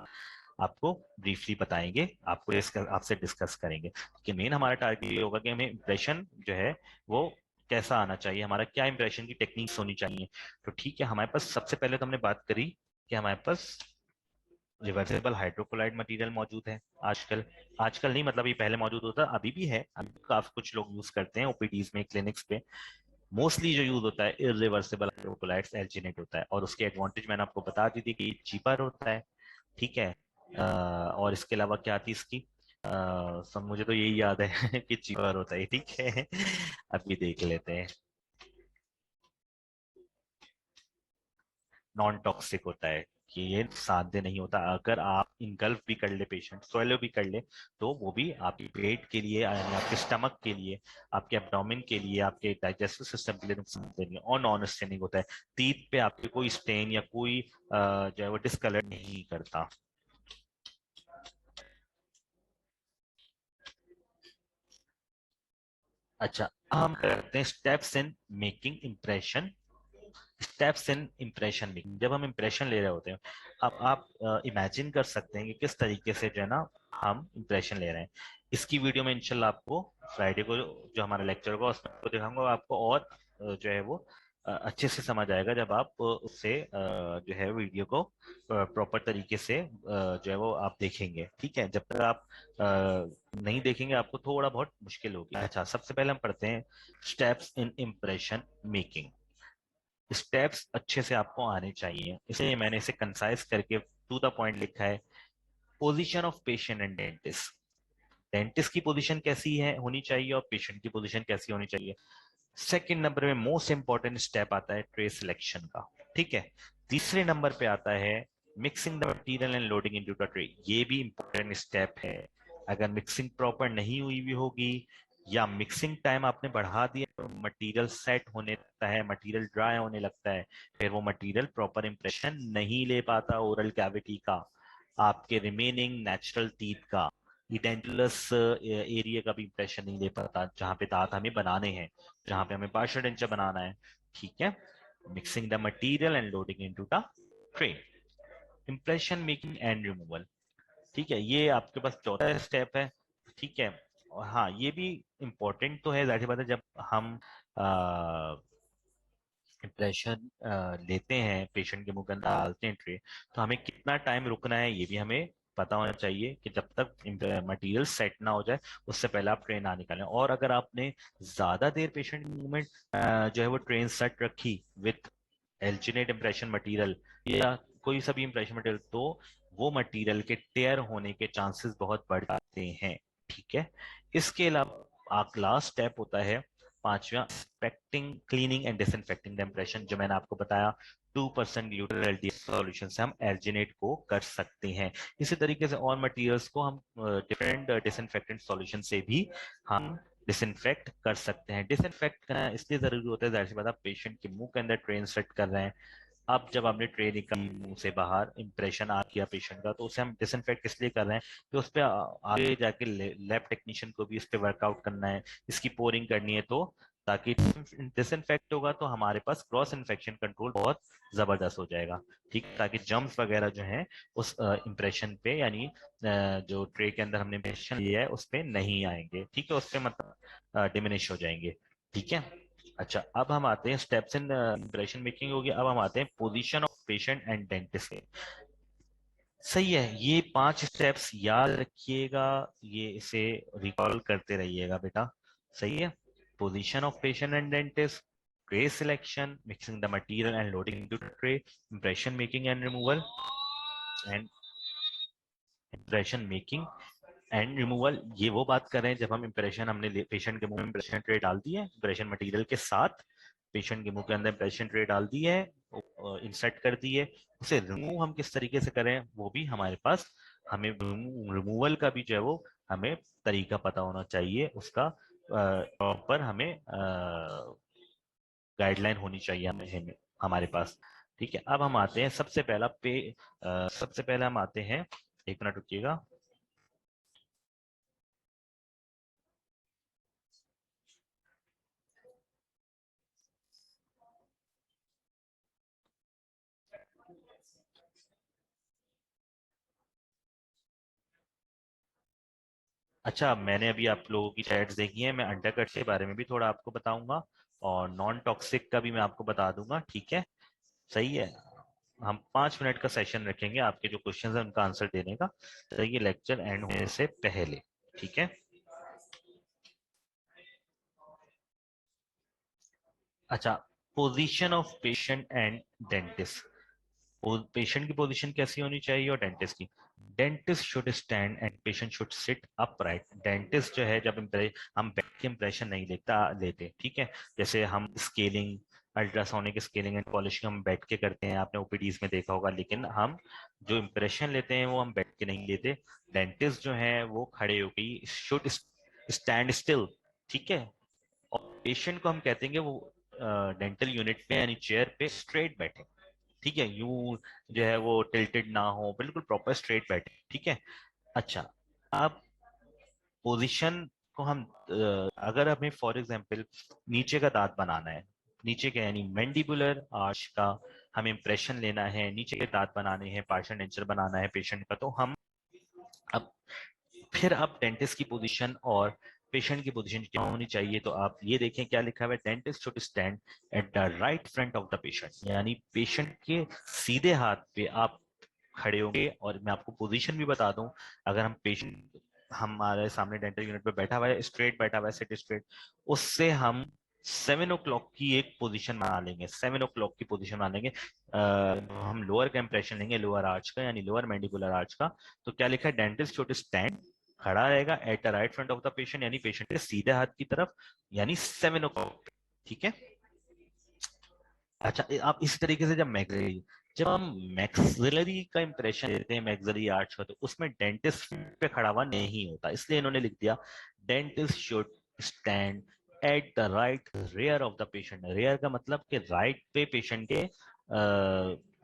A: आपको ब्रीफली बताएंगे, आपको आपसे डिस्कस करेंगे कि मेन हमारा टारगेट ये होगा कि हमें इंप्रेशन जो है वो कैसा आना चाहिए, हमारा क्या इंप्रेशन की टेक्निक्स होनी चाहिए। तो ठीक है, हमारे पास सबसे पहले तो हमने बात करी कि हमारे पास रिवर्सेबल हाइड्रोक्लोराइड मटेरियल मौजूद है आजकल। आजकल नहीं, मतलब ये पहले मौजूद होता, अभी भी है, अभी काफी कुछ लोग यूज करते हैं ओपीडीज में, क्लिनिक्स पे। मोस्टली जो यूज होता है इरिवर्सिबल हाइड्रोक्लोराइड्स एल्जिनेट होता है, और उसके एडवांटेज मैंने आपको बता दी थी कि चीपर होता है। ठीक है, और इसके अलावा क्या थी इसकी, सब मुझे तो यही याद है कि चीपर होता है। ठीक है, अभी देख लेते हैं। नॉन टॉक्सिक होता है, कि ये साध्य नहीं होता। अगर आप इनगल्फ भी कर ले पेशेंट, स्वेलो भी कर ले, तो वो भी आपके पेट के लिए, यानी आपके स्टमक के लिए, आपके एब्डोमेन के लिए, आपके डाइजेस्टिव सिस्टम के लिए नुकसान नहीं है, और नॉन स्टेनिंग होता है। टीथ पे आपके कोई स्टेन या कोई जो है वो डिसकलर नहीं करता। अच्छा, हम करते हैं steps in making impression. Steps in impression making, जब हम इंप्रेशन ले रहे होते हैं, अब आप इमेजिन कर सकते हैं कि किस तरीके से जो है ना हम इंप्रेशन ले रहे हैं। इसकी वीडियो में इंशाल्लाह आपको फ्राइडे को जो हमारा लेक्चर होगा उसमें आपको दिखाऊंगा, आपको और जो है वो अच्छे से समझ आएगा जब आप उससे जो है वीडियो को प्रॉपर तरीके से जो है वो आप देखेंगे। ठीक है, जब तक आप नहीं देखेंगे आपको थोड़ा बहुत मुश्किल होगी। अच्छा, सबसे पहले हम पढ़ते हैं steps in impression making. Steps अच्छे से आपको आने चाहिए, इसलिए मैंने इसे कंसाइज करके टू द पॉइंट लिखा है। Position of patient and dentist. Dentist की पोजीशन कैसी है होनी चाहिए, और पेशेंट की पोजीशन कैसी होनी चाहिए। सेकंड नंबर में मोस्ट इंपॉर्टेंट स्टेप आता है ट्रे सिलेक्शन का। ठीक है, तीसरे नंबर पे आता है mixing the material and loading into the tray. ये भी इंपॉर्टेंट स्टेप है। अगर मिक्सिंग प्रॉपर नहीं हुई भी होगी, या मिक्सिंग टाइम आपने बढ़ा दिया, मटेरियल सेट होने लगता है, मटेरियल ड्राई होने लगता है, फिर वो मटेरियल प्रॉपर इंप्रेशन नहीं ले पाता ओरल कैविटी का, आपके रिमेनिंग नेचुरल टीथ का, इडेंटुलस एरिया का भी इंप्रेशन नहीं ले पाता, जहाँ पे दांत हमें बनाने हैं, जहाँ पे हमें पार्शियल डेंचर बनाना है। ठीक है, mixing the material and loading into the tray. Impression making and removal. ठीक है, ये आपके पास चौथा स्टेप है। ठीक है, और हाँ, ये भी इम्पोर्टेंट तो है, जाहिर सी बात है, जब हम इम्प्रेशन लेते हैं, पेशेंट के मुंह के अंदर डालते हैं ट्रे, तो हमें कितना टाइम रुकना है ये भी हमें पता होना चाहिए कि जब तक मटेरियल सेट ना हो जाए उससे पहले आप ट्रे ना निकालें। और अगर आपने ज्यादा देर पेशेंट के मुंह में जो है वो ट्रेन सेट रखी विथ एल्जिनेट इम्प्रेशन मटेरियल या कोई सा भी इम्प्रेशन मटेरियल, तो वो मटेरियल के टेयर होने के चांसेस बहुत बढ़ जाते हैं। ठीक है। इसके अलावा लास्ट स्टेप होता है पांचवा, inspecting cleaning and disinfecting the impression, जो मैंने आपको बताया 2% ग्लूटाइल एल्डिहाइड सॉल्यूशन से हम एल्जिनेट को कर सकते हैं। इसी तरीके से और मटेरियल्स को हम डिफरेंट डिसइंफेक्टेंट सॉल्यूशन से भी हम डिसइंफेक्ट कर सकते हैं। डिसइंफेक्ट करना इसलिए जरूरी होता है, जाहिर सी बात है पेशेंट के मुंह के अंदर ट्रेन सेट कर रहे हैं, अब जब आपने ट्रे निकाली मुंह से बाहर, इंप्रेशन आ गया पेशेंट का, तो उसे हम डिसइंफेक्ट इसलिए कर रहे हैं कि उस पर आगे जाके लैब टेक्नीशियन को भी इस पे वर्कआउट करना है, इसकी पोरिंग करनी है, तो ताकि डिसइंफेक्ट होगा तो हमारे पास क्रॉस इन्फेक्शन कंट्रोल बहुत जबरदस्त हो जाएगा। ठीक, ताकि जर्म्स वगैरह जो हैं उस इंप्रेशन पे, यानी जो ट्रे के अंदर हमने इंप्रेशन लिया है उस पे नहीं आएंगे। ठीक है, उस पे मतलब डिमिनिश हो जाएंगे। ठीक है। अच्छा, अब हम आते हैं स्टेप्स इन इम्प्रेशन मेकिंग हो गया, अब हम आते हैं position of patient and dentist. सही है, ये 5 स्टेप्स याद रखिएगा, ये इसे रिकॉल करते रहिएगा बेटा। सही है। Position of patient and dentist, tray selection, mixing the material and loading into the tray, impression making and removal and impression making and removal. ये वो बात कर रहे हैं जब हम इंप्रेशन, हमने पेशेंट के मुंह में इंप्रेशन ट्रे डाल दी है, इंप्रेशन मटेरियल के साथ पेशेंट के मुंह के अंदर इंप्रेशन ट्रे डाल दी है, इंसर्ट कर दी है, उसे रिमूव हम किस तरीके से करें वो भी हमारे पास, हमें रिमूवल का भी जो है वो हमें तरीका पता होना चाहिए, उसका प्रॉपर हमें गाइडलाइन होनी चाहिए हमें हमारे पास। ठीक है, अब हम आते हैं सबसे पहला सबसे पहले हम आते हैं, एक मिनट रुकिएगा। अच्छा, मैंने अभी आप लोगों की चैट्स देखी है, मैं अंडरकट के बारे में भी थोड़ा आपको बताऊंगा और नॉन टॉक्सिक का भी मैं आपको बता दूंगा। ठीक है, सही है। हम 5 मिनट का सेशन रखेंगे आपके जो क्वेश्चंस हैं उनका आंसर देने का, तो ये लेक्चर एंड होने से पहले। ठीक है। अच्छा, position of patient and dentist. Patient की पोजीशन कैसी होनी चाहिए और डेंटिस्ट की। Dentist should stand and patient should seat upright. Dentist जो है, जब हम बैठ के इंप्रेशन नहीं लेते। ठीक है, जैसे हम scaling, ultrasonic scaling and polishing हम बैठ के करते हैं, आपने ओपीडीज में देखा होगा, लेकिन हम जो इंप्रेशन लेते हैं वो हम बैठ के नहीं लेते। डेंटिस्ट जो है वो खड़े होके शुड स्टैंड स्टिल। ठीक है। और पेशेंट को हम कहते हैं कि वो डेंटल यूनिट पे यानी चेयर पे स्ट्रेट बैठे। ठीक है, यूं जो है वो टिल्टेड ना हो, बिल्कुल प्रॉपर स्ट्रेट बैठे। ठीक है। अच्छा, अब पोजीशन को हम अगर हमें फॉर एग्जांपल नीचे का दांत बनाना है, नीचे के यानी मैंडिबुलर आर्च का हमें इंप्रेशन लेना है, नीचे के दांत बनाने हैं, पार्शियल डेंचर बनाना है पेशेंट का, तो हम अब फिर आप डेंटिस्ट की पोजीशन और पेशेंट की पोजीशन क्या होनी चाहिए, तो आप ये देखें क्या लिखा हुआ है, dentist should stand at the right front of the patient, यानी पेशेंट के सीधे हाथ पे आप खड़े होंगे। और मैं आपको पोजीशन भी बता दूं, अगर हम पेशेंट हमारे सामने डेंटल यूनिट पे बैठा हुआ है, स्ट्रेट बैठा हुआ है, सिट स्ट्रेट, उससे हम 7 o'clock की एक पोजीशन बना लेंगे, 7 o'clock की पोजीशन बना लेंगे। हम लोअर का इंप्रेशन लेंगे, लोअर आर्च का यानी लोअर मैंडिबुलर आर्च का। तो क्या लिखा है, डेंटिस्ट शुड स्टैंड, खड़ा रहेगा eight the right front of the patient, यानी पेशेंट के सीधे हाथ की तरफ, यानी 7 o'clock। ठीक है। अच्छा, आप इसी तरीके से जब हम मैक्सिलरी का इंप्रेशन लेते हैं, मैक्सिलरी आर्च का, तो उसमें डेंटिस्ट पे खड़ा हुआ नहीं होता, इसलिए इन्होंने लिख दिया dentist should stand at the right rear of the patient. Rear का मतलब कि राइट पे पेशेंट के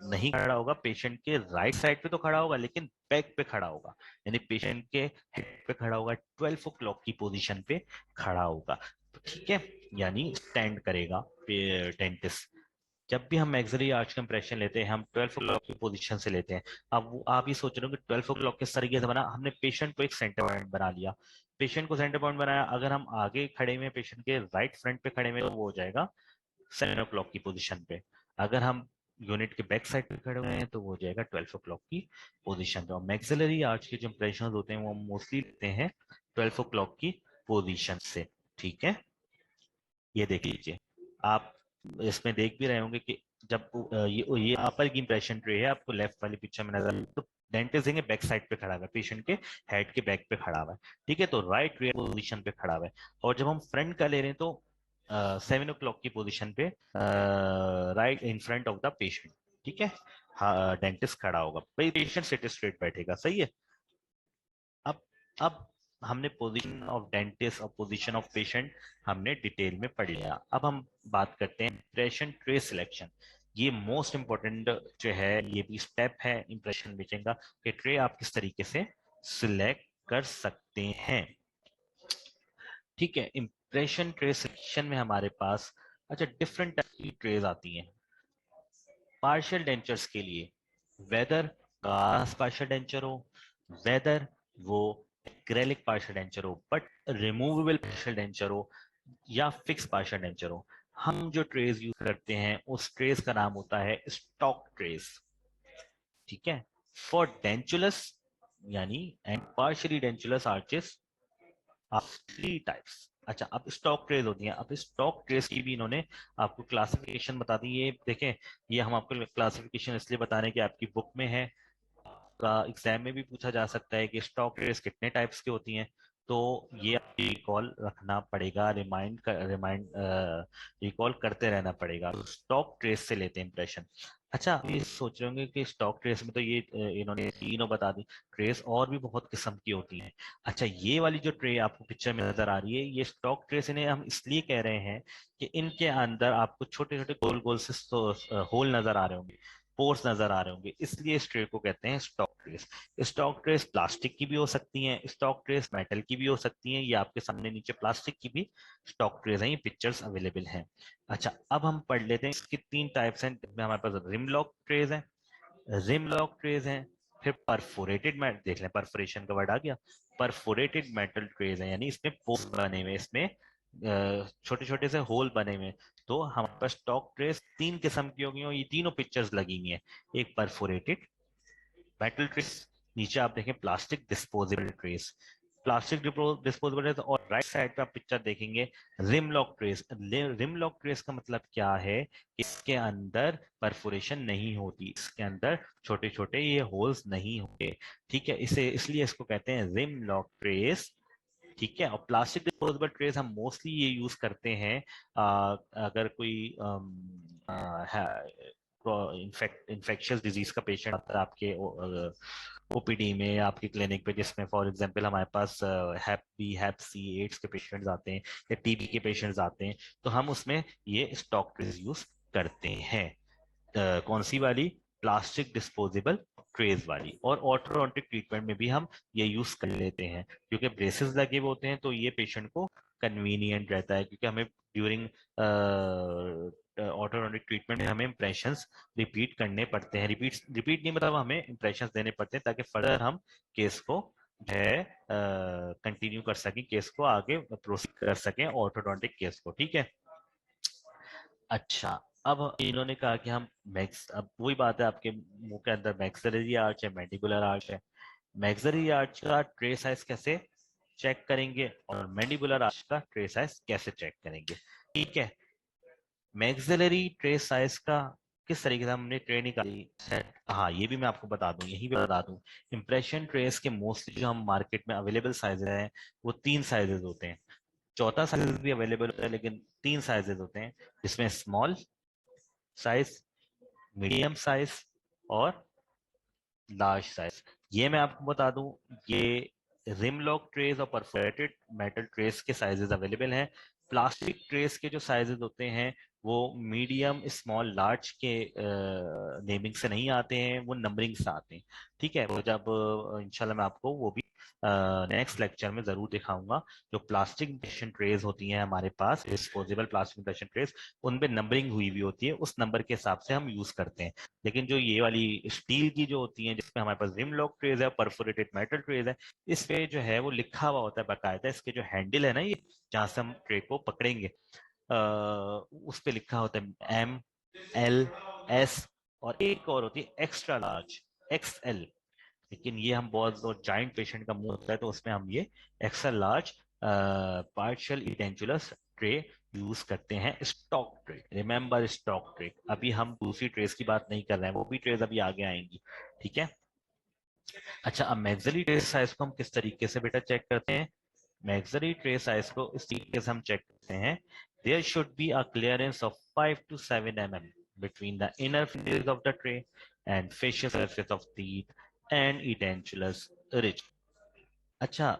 A: नहीं खड़ा होगा, पेशेंट के राइट साइड पे तो खड़ा होगा लेकिन बैक पे खड़ा होगा, यानी पेशेंट के हेड पे खड़ा होगा, 12 o'clock की पोजीशन पे खड़ा होगा। तो ठीक है, यानी स्टैंड करेगा डेंटिस्ट। जब भी हम मैक्सिलरी आर्च का इंप्रेशन लेते हैं, हम 12 o'clock की पोजीशन से लेते हैं। अब आप ये सोच रहे हो कि 12 o'clock किस तरीके से बना, हमने पेशेंट को एक सेंटर पॉइंट बना लिया, पेशेंट को सेंटर पॉइंट बनाया, अगर हम आगे खड़े हुए पेशेंट के राइट फ्रंट पे खड़े हुए तो वो हो जाएगा 7 o'clock की पोजीशन पे। अगर हम यूनिट के बैक साइड पे खड़े हुए हैं तो वो हो जाएगा 12 o'clock की पोजीशन पे। और मैक्सिलरी आर्च के जो इंप्रेशन होते हैं वो मोस्टली लेते हैं 12 o'clock की पोजीशन से। ठीक है, ये देख लीजिए आप, इसमें देख भी रहे होंगे कि जब ये अपर की इंप्रेशन ट्रे है, आपको लेफ्ट वाली पिक्चर में नजर तो डेंटिस्ट देंगे बैक साइड पे खड़ा हुआ है, पेशेंट के हेड के बैक पे खड़ा हुआ है। ठीक है, तो राइट रियर पोजीशन पे खड़ा हुआ है। और जब हम फ्रंट का ले रहे हैं तो 7 o'clock की पोजीशन पे right in front of the patient. ठीक है, हाँ डेंटिस्ट खड़ा होगा, भाई पेशेंट सिट स्ट्रेट बैठेगा। सही है। अब हमने पोजीशन ऑफ डेंटिस्ट और पोजीशन ऑफ पेशेंट हमने डिटेल में पढ़ लिया। अब हम बात करते हैं इंप्रेशन ट्रे सिलेक्शन। ये मोस्ट इंपॉर्टेंट जो है, ये भी स्टेप है इंप्रेशन मेकिंग का, कि ट्रे आप किस तरीके से सिलेक्ट कर सकते हैं। ठीक है, इंप्रेशन ट्रे सिलेक्शन में हमारे पास अच्छा डिफरेंट टाइप की ट्रेज आती हैं। पार्शियल डेंचर्स के लिए वेदर ग्लास पार्शियल डेंचर हो, वेदर वो एक्रेलिक पार्शियल डेंचर हो, बट रिमूवेबल पार्शियल डेंचर हो या फिक्स पार्शियल डेंचर हो, हम जो ट्रेस यूज करते हैं उस ट्रेस का नाम होता है स्टॉक ट्रेस। ठीक है, फॉर डेंचुलस यानी and partially dentulous arches are three types. अच्छा, अब स्टॉक ट्रेस होती हैं। अब स्टॉक ट्रेस की भी इन्होंने आपको क्लासिफिकेशन बता दी। ये देखें, ये हम आपको क्लासिफिकेशन इसलिए बता रहे हैं कि आपकी बुक में है, का एग्जाम में भी पूछा जा सकता है कि स्टॉक ट्रेस कितने टाइप्स की होती हैं। तो ये आपको रिकॉल रखना पड़ेगा, रिकॉल करते रहना पड़ेगा। स्टॉक ट्रेस से लेते हैं इंप्रेशन। अच्छा, ये सोच रहे होंगे कि स्टॉक ट्रेस में तो ये इन्होंने तीनों बता दी, ट्रेस और भी बहुत किस्म की होती हैं। अच्छा, ये वाली जो ट्रे आपको पिक्चर में नजर आ रही है, ये स्टॉक ट्रेस इन्हें हम इसलिए कह रहे हैं कि इनके अंदर आपको छोटे छोटे गोल गोल से होल नजर आ रहे होंगे, पोर्स नजर आ रहे होंगे, इसलिए इस ट्रे को कहते हैं stock trace. Stock trace plastic की भी हो सकती हैं, स्टॉक ट्रेस मेटल की भी हो सकती हैं। ये आपके सामने नीचे प्लास्टिक की भी स्टॉक ट्रेस हैं, ये पिक्चर्स अवेलेबल हैं। अच्छा, अब हम पढ़ लेते हैं इसकी तीन टाइप्स हैं। हमारे पास रिम लॉक ट्रेस है, रिम लॉक ट्रेस हैं, फिर परफोरेटेड मेटल, देख लें परफोरेशन का वर्ड आ गया, परफोरेटेड मेटल ट्रेस है, यानी इसमें पोर्स बने हुए, इसमें छोटे छोटे से होल बने हुए। तो हमारे पास स्टॉक ट्रेस तीन किस्म की होगी और ये तीनों पिक्चर्स लगी हुई हैं। एक परफोरेटेड मेटल ट्रेस, नीचे आप देखें plastic disposable trays, plastic disposable trays, और राइट साइड पे आप पिक्चर देखेंगे rim lock trays. Rim lock trays का मतलब क्या है, इसके अंदर परफोरेशन नहीं होती, इसके अंदर छोटे छोटे ये होल्स नहीं होते। ठीक है, इसे इसलिए इसको कहते हैं रिम लॉक ट्रेस। ठीक है, और प्लास्टिक डिस्पोजेबल ट्रेस हम मोस्टली ये यूज करते हैं अगर कोई इन्फेक्शियस डिजीज का पेशेंट आता है आपके ओपीडी में, आपकी क्लिनिक पे, जिसमें फॉर एग्जांपल हमारे पास हैप बी, हैप सी, एड्स के पेशेंट्स आते हैं या टीबी के पेशेंट्स आते हैं, तो हम उसमें ये स्टॉक ट्रेस यूज करते हैं। कौन सी वाली, प्लास्टिक डिस्पोजेबल ट्रेज वाली। और ऑर्थोडोंटिक ट्रीटमेंट में भी हम ये यूज कर लेते हैं, क्योंकि ब्रेसेस लगे हुए होते हैं तो ये पेशेंट को कन्वीनियंट रहता है, क्योंकि हमें ड्यूरिंग ऑर्थोडोंटिक ट्रीटमेंट में हमें इंप्रेशंस रिपीट करने पड़ते हैं। रिपीट नहीं, मतलब हमें इंप्रेशंस देने पड़ते हैं ताकि फर्दर हम केस को है कंटिन्यू कर सकें, केस को आगे प्रोसीड कर सकें ऑर्थोडोंटिक केस को। ठीक है। अच्छा, अब इन्होंने कहा कि हम मैक्स, अब वही बात है, आपके मुंह के अंदर मैक्सिलरी आर्च है, मैंडिबुलर आर्च है। मैक्सिलरी आर्च का ट्रे साइज कैसे चेक करेंगे और मैंडिबुलर आर्च का ट्रे साइज कैसे चेक करेंगे। ठीक है, मैक्सिलरी ट्रे साइज का किस तरीके से हमने ट्रे निकाली सेट, हाँ ये भी मैं आपको बता दूं, यही भी बता दूं। इंप्रेशन ट्रेस के मोस्टली जो हम मार्केट में अवेलेबल साइजेस हैं वो तीन साइजेस होते हैं। चौथा साइज भी अवेलेबल होता है, लेकिन तीन साइजेस होते हैं, जिसमें स्मॉल साइज, मीडियम साइज और लार्ज साइज। ये मैं आपको बता दूं, ये रिम लॉक ट्रेस और परफोरेटेड मेटल ट्रेस के साइजेस अवेलेबल हैं। प्लास्टिक ट्रेस के जो साइजेस होते हैं वो मीडियम, स्मॉल, लार्ज के नेमिंग से नहीं आते हैं, वो नंबरिंग से आते हैं। ठीक है, वो जब इंशाल्लाह मैं आपको वो भी नेक्स्ट लेक्चर में जरूर दिखाऊंगा। जो प्लास्टिक इंप्रेशन ट्रेस होती हैं हमारे पास, डिस्पोजेबल प्लास्टिक इंप्रेशन ट्रेस, उनपे नंबरिंग हुई हुई होती है, उस नंबर के हिसाब से हम यूज करते हैं। लेकिन जो ये वाली स्टील की जो होती है, जिसमें हमारे पास रिम लॉक ट्रेज है, परफोरेटेड मेटल ट्रेज है, इस पे जो है वो लिखा हुआ होता है बाकायदा, इसके जो हैंडल है ना, ये जहां से हम ट्रे को पकड़ेंगे, उस पे लिखा होता है एम, एल, एस, और एक और होती है एक्स्ट्रा लार्ज, एक्सएल। लेकिन ये हम बहुत जाइंट पेशेंट का मुंह होता है तो उसमें हम ये extra large partial edentulous tray use करते हैं। Stock tray, remember stock tray, अभी हम दूसरी ट्रेस की बात नहीं कर रहे हैं, वो भी ट्रेस अभी आगे आएंगी, ठीक है। अच्छा, अब मैक्सिलरी ट्रे साइज को हम किस तरीके से बेटा चेक करते हैं? मैक्सिलरी ट्रे साइज को इस तरीके से हम चेक करते हैं, there should be a clearance of 5 to 7 mm between the inner fringes of the tray and facial surface of teeth and edentulous ridge. अच्छा,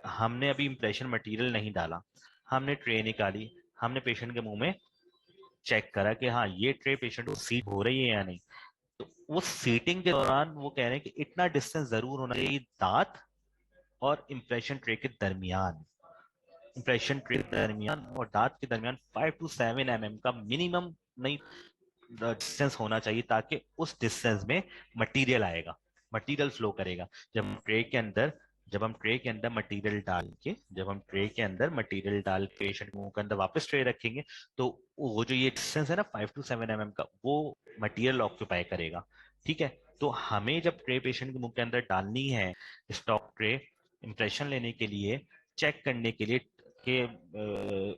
A: हमने अभी इम्प्रेशन मटेरियल नहीं डाला, हमने ट्रे निकाली, हमने पेशेंट के मुंह में चेक करा कि हाँ ये ट्रे पेशेंट को सीट हो रही है या नहीं। तो उस सीटिंग के दौरान वो कह रहे हैं कि इतना डिस्टेंस जरूर होना चाहिए दांत और इम्प्रेशन ट्रे के दरमियान, इम्प्रेशन ट्रे के दरमियान और दांत के दरमियान 5 to 7 mm का मिनिमम नहीं डिस्टेंस होना चाहिए, ताकि उस डिस्टेंस में मटेरियल आएगा, मटेरियल फ्लो करेगा। जब हम ट्रे के अंदर जब हम ट्रे के अंदर मटेरियल डाल के जब हम ट्रे के अंदर मटेरियल डाल के पेशेंट के मुंह के अंदर वापस ट्रे रखेंगे, तो वो जो ये डिस्टेंस है ना 5 to 7 mm का, वो मटेरियल ऑक्यूपाई करेगा, ठीक है। तो हमें जब ट्रे पेशेंट के मुंह के अंदर डालनी है, स्टॉक ट्रे, इंप्रेशन लेने के लिए, चेक करने के लिए कि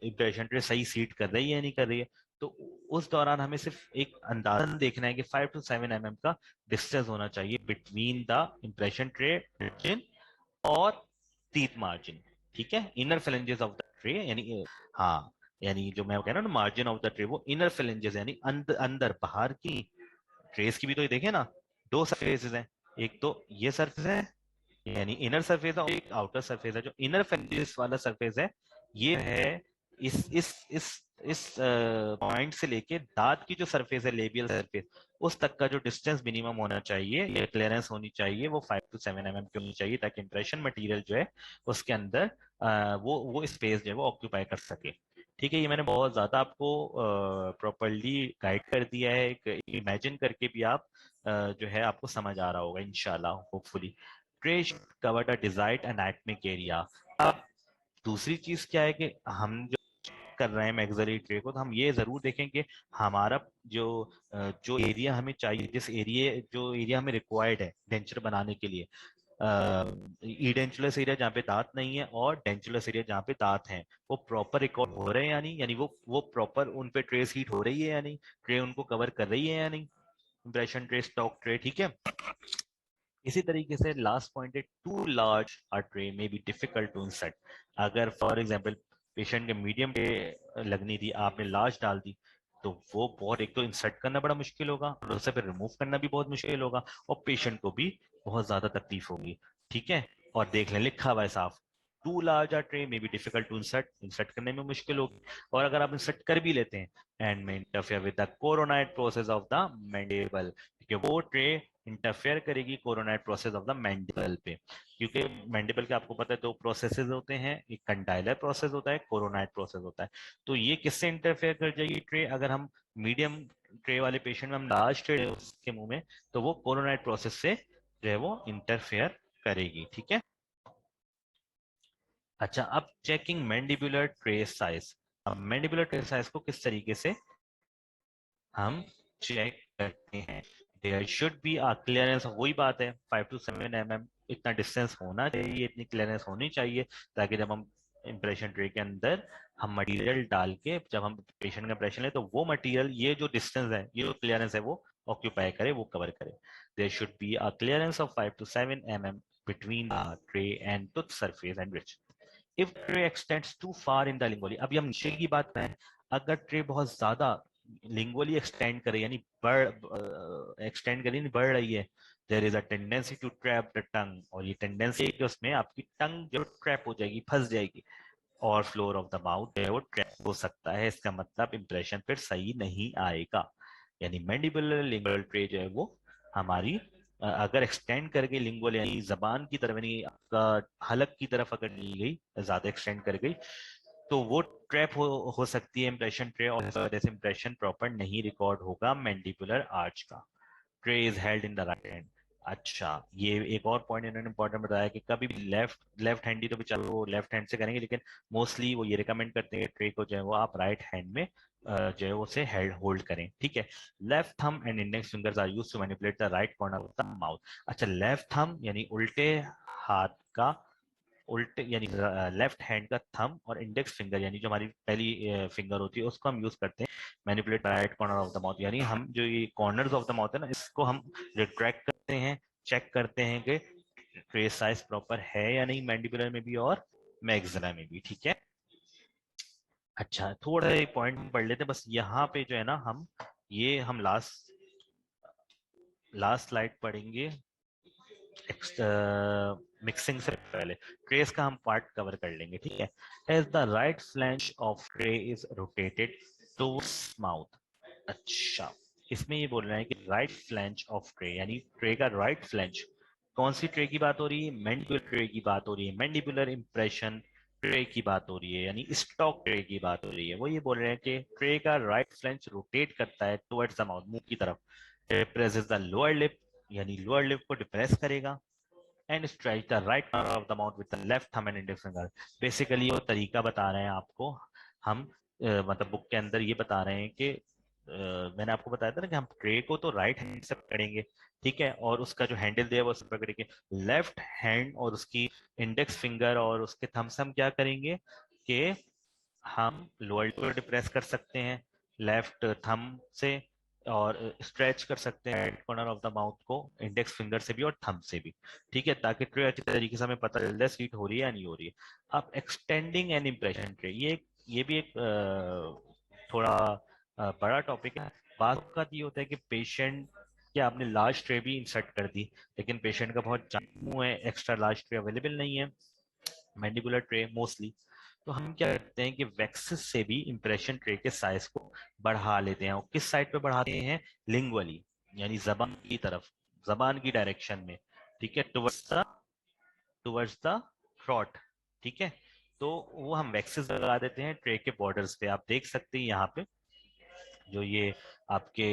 A: इंप्रेशन ट्रे सही सीट कर रही है या नहीं कर रही है, तो उस दौरान हमें सिर्फ एक अंदाजन देखना है कि 5 to 7 mm का डिस्टेंस होना चाहिए between the impression tray margin और टीथ मार्जिन, ठीक है, inner phalanges of the tray, यानी हाँ, यानी जो मैं कह रहा हूँ ना मार्जिन ऑफ द ट्रे, वो इनर फेलेंजेस यानी अंदर बाहर की ट्रेस की भी तो ये देखे ना, दो सरफेसेस हैं, एक तो ये सरफेस है यानी इनर सरफेस है, और एक आउटर सरफेस है। जो इनर फेरेंजिस वाला सरफेस है, ये है इस पॉइंट से लेके दांत की जो सरफेस है, लेबियल सरफेस, उस तक का जो डिस्टेंस मिनिमम होना चाहिए, ये क्लियरेंस होनी चाहिए, वो 5 to 7 mm की होनी चाहिए, ताकि इंप्रेशन मटेरियल जो है उसके अंदर वो स्पेस जो है वो ऑक्यूपाई कर सके, ठीक है। ये मैंने बहुत ज्यादा आपको प्रॉपरली गाइड कर दिया है, इमेजिन करके भी आप जो है आपको समझ आ रहा होगा इंशाल्लाह, hopefully. Tray should cover the desired anatomic area. अब दूसरी चीज क्या है कि हम जो कर रहे हैं मैक्सिलरी ट्रे को, तो हम ये जरूर देखें कि हमारा जो एरिया हमें चाहिए, जो एरिया हमें रिक्वायर्ड है डेंचर बनाने के लिए, ईडेंचुलस एरिया जहाँ पे दांत नहीं है और डेंचुलस एरिया जहाँ पे दांत हैं, वो प्रॉपर रिकॉर्ड हो रहे हैं या नहीं, यानी वो प्रॉपर उन पे ट्रेस हीट हो रही है या नहीं, ट्रे उनको कवर कर रही है या नहीं, इंप्रेशन ट्रे, स्टॉक ट्रे, ठीक है। इसी तरीके से लास्ट पॉइंट है, to large or tray may be difficult to insert. अगर फॉर एग्जांपल पेशेंट के मीडियम ट्रे लगनी थी, आपने लार्ज डाल दी, तो वो बहुत, एक तो इंसर्ट करना बड़ा मुश्किल होगा और उसे फिर रिमूव करना भी बहुत मुश्किल होगा, और पेशेंट को भी बहुत ज्यादा तकलीफ होगी, ठीक है। और देख लें लिखा हुआ है साफ, too large or tray may be difficult to insert, insert करने में मुश्किल होगी, और अगर आप इंसर्ट कर भी लेते हैं, and may interfere with the coronoid process of the mandible, क्योंकि वो ट्रे इंटरफेयर करेगी coronoid process of the mandible पे, क्योंकि मैंडिबल के आपको पता है दो प्रोसेसेस होते हैं, एक कंडाइलर प्रोसेस होता है, कोरोनाइड प्रोसेस होता है। तो ये किससे इंटरफेयर कर जाएगी ट्रे? अगर हम मीडियम ट्रे वाले पेशेंट में हम लार्ज ट्रे उसके मुंह में, तो वो कोरोनाइड प्रोसेस से जो है वो इंटरफेयर करेगी, ठीक है। अच्छा, अब चेकिंग मैंडिबुलर ट्रे साइज। अब मैंडिबुलर ट्रे साइज को किस तरीके से हम चेक करते हैं? There should be a clearance, वही बात है 5 to 7 mm इतना डिस्टेंस होना चाहिए, इतनी क्लियरेंस होनी चाहिए, ताकि जब हम इंप्रेशन ट्रे के अंदर हम मटेरियल डाल के जब हम पेशेंट का इंप्रेशन ले, तो वो मटेरियल, ये जो डिस्टेंस है, ये जो क्लियरेंस है, वो ऑक्यूपाई करे, वो कवर करे। There should be a clearance of 5 to 7 mm between the tray and tooth surface and ridge. If tray extends too far in the lingually, अभी हम नीचे की बात करें, अगर ट्रे बहुत ज्यादा लिंगोली एक्सटेंड करे, यानी एक्सटेंड करे, यानी बढ़ रही है, there is a tendency to trap the tongue, और ये टेंडेंसी है कि उसमें आपकी टंग जो ट्रैप हो जाएगी, फंस जाएगी, और फ्लोर ऑफ द माउथ जो है वो ट्रैप हो सकता है। इसका मतलब इंप्रेशन फिर सही नहीं आएगा, यानी मैंडिबुलर लिंगुअल ट्रे जो है वो हमारी अगर एक्सटेंड कर गई लिंगुअल, यानी जबान की तरफ, यानी आपका हलक की तरफ अगर ली गई, ज्यादा एक्सटेंड कर गई, तो वो ट्रैप हो सकती है इंप्रेशन ट्रे, और इस वजह से इंप्रेशन प्रॉपर नहीं रिकॉर्ड होगा मैंडिबुलर आर्च का। Tray is held in the right hand. अच्छा, ये एक और पॉइंट इन्होंने इंपॉर्टेंट बताया कि कभी भी लेफ्ट लेफ्ट हैंडी तो भी चलो वो लेफ्ट हैंड से करेंगे, लेकिन मोस्टली वो ये रिकमेंड करते हैं ट्रे को जो है वो आप राइट हैंड में जो है वो उसे हेल्ड होल्ड करें, ठीक है। Left thumb and index fingers are used to manipulate the right corner of the mouth. अच्छा, लेफ्ट थंब यानी उल्टे हाथ का, उल्टे यानी लेफ्ट हैंड का थंब, और इंडेक्स फिंगर यानी जो हमारी पहली फिंगर होती है उसको हम यूज करते हैं manipulate right corner of the mouth, यानी हम जो ये कॉर्नर्स ऑफ द माउथ है ना इसको हम रिट्रैक्ट करते हैं, चेक करते हैं कि ट्रेस साइज प्रॉपर है या नहीं मैंडिबुलर में भी और मैक्सिला में भी, ठीक है। अच्छा, थोड़ा एक पॉइंट पढ़ लेते हैं बस यहाँ पे जो है ना, हम ये हम लास्ट लास्ट स्लाइड पढ़ेंगे मिक्सिंग से पहले ट्रेस का हम पार्ट कवर कर लेंगे, ठीक है। As the right flange of tray is rotated towards mouth. अच्छा, इसमें ये बोल रहे हैं कि राइट फ्लैंज ऑफ ट्रे यानी ट्रे का राइट फ्लैंज, कौन सी ट्रे की बात हो रही है? मैंडिबुलर ट्रे की बात हो रही है, मैंडिबुलर इंप्रेशन ट्रे की बात हो रही है, यानी स्टॉक ट्रे की बात हो रही है। वो ये बोल रहे हैं कि ट्रे का राइट फ्लैंज रोटेट करता है टुवर्ड्स द माउथ, मुंह की तरफ, प्रेसेस द लोअर लिप यानी लोअर लिप को डिप्रेस करेगा, and stretch the right corner of the mouth with the left thumb and index finger. Basically वो तरीका बता रहे हैं आपको, हम मतलब बुक के अंदर ये बता रहे हैं कि मैंने आपको बताया था ना कि हम ट्रे को तो राइट हैंड से पकड़ेंगे, ठीक है, और उसका जो हैंडल दिया है वो से पकड़ेंगे। लेफ्ट हैंड और उसकी इंडेक्स फिंगर और उसके थंब से हम क्या करेंगे कि हम लोअर को डिप्रेस कर सकते हैं लेफ्ट थंब से, और स्ट्रेच कर सकते हैं right corner of the mouth को इंडेक्स फिंगर से भी और थंब से भी, ठीक है, ताकि ट्रे अच्छी तरीके से हमें पता चल जाए सीट हो रही है या नहीं हो रही है। अब एक्सटेंडिंग एन इम्प्रेशन ट्रे, ये भी एक थोड़ा बड़ा टॉपिक है। बात का ये होता है कि पेशेंट कि आपने लार्ज ट्रे भी इंसर्ट कर दी, लेकिन पेशेंट का बहुत मुंह है, एक्स्ट्रा लार्ज ट्रे अवेलेबल नहीं है, मैंडिबुलर ट्रे मोस्टली, तो हम क्या करते हैं कि वैक्सिस से भी इंप्रेशन ट्रे के साइज को बढ़ा लेते हैं। और किस साइड पे बढ़ाते हैं? लिंगुअली, यानी जबान की तरफ, जबान की डायरेक्शन में, ठीक है, टुवर्ड्स द थ्रॉट, ठीक है। तो वो हम वैक्सिस लगा देते हैं ट्रे के बॉर्डर्स पे, आप देख सकते हैं यहाँ पे जो ये आपके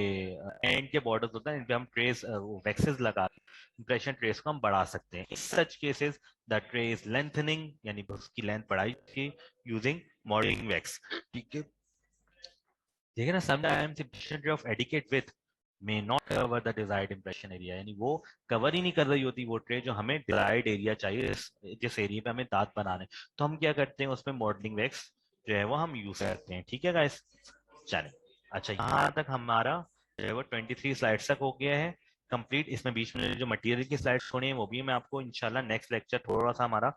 A: एंड के बॉर्डर्स होते हैं इन पे हम ट्रेस वैक्सेस लगा के इंप्रेशन ट्रेस को हम बढ़ा सकते हैं। In such cases the tray is lengthening यानी उसकी लेंथ बढ़ाई की यूजिंग मॉडलिंग वैक्स, ठीक है। देखिए ना, sometimes impression tray of adequate with may not cover the desired impression area, यानी वो कवर ही नहीं कर रही होती वो ट्रे जो हमें डिजायर्ड एरिया चाहिए, जिस एरिया पे हमें दांत बनाने, तो हम क्या करते हैं उसमें मॉडलिंग वैक्स जो है वो हम यूज करते हैं, ठीक है गाइस। चलें, अच्छा यहाँ तक हमारा जो है वो 23 स्लाइड्स तक हो गया है कंप्लीट। इसमें बीच में जो मटेरियल की स्लाइड्स छोड़ी हैं वो भी मैं आपको इंशाल्लाह नेक्स्ट लेक्चर थोड़ा सा हमारा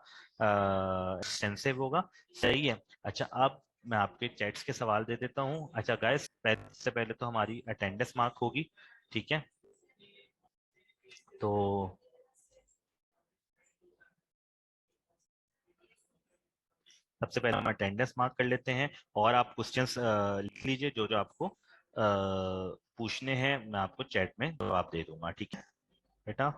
A: एक्सटेंसिव होगा, सही है। अच्छा, अब मैं आपके चैट्स के सवाल दे देता हूँ। अच्छा गाइस, से पहले तो हमारी अटेंडेंस मार्क होगी, ठीक है, तो सबसे पहले हम अटेंडेंस मार्क कर लेते हैं, और आप क्वेश्चंस लिख लीजिए जो जो आपको पूछने हैं, मैं आपको चैट में जवाब दे दूंगा, ठीक है बेटा।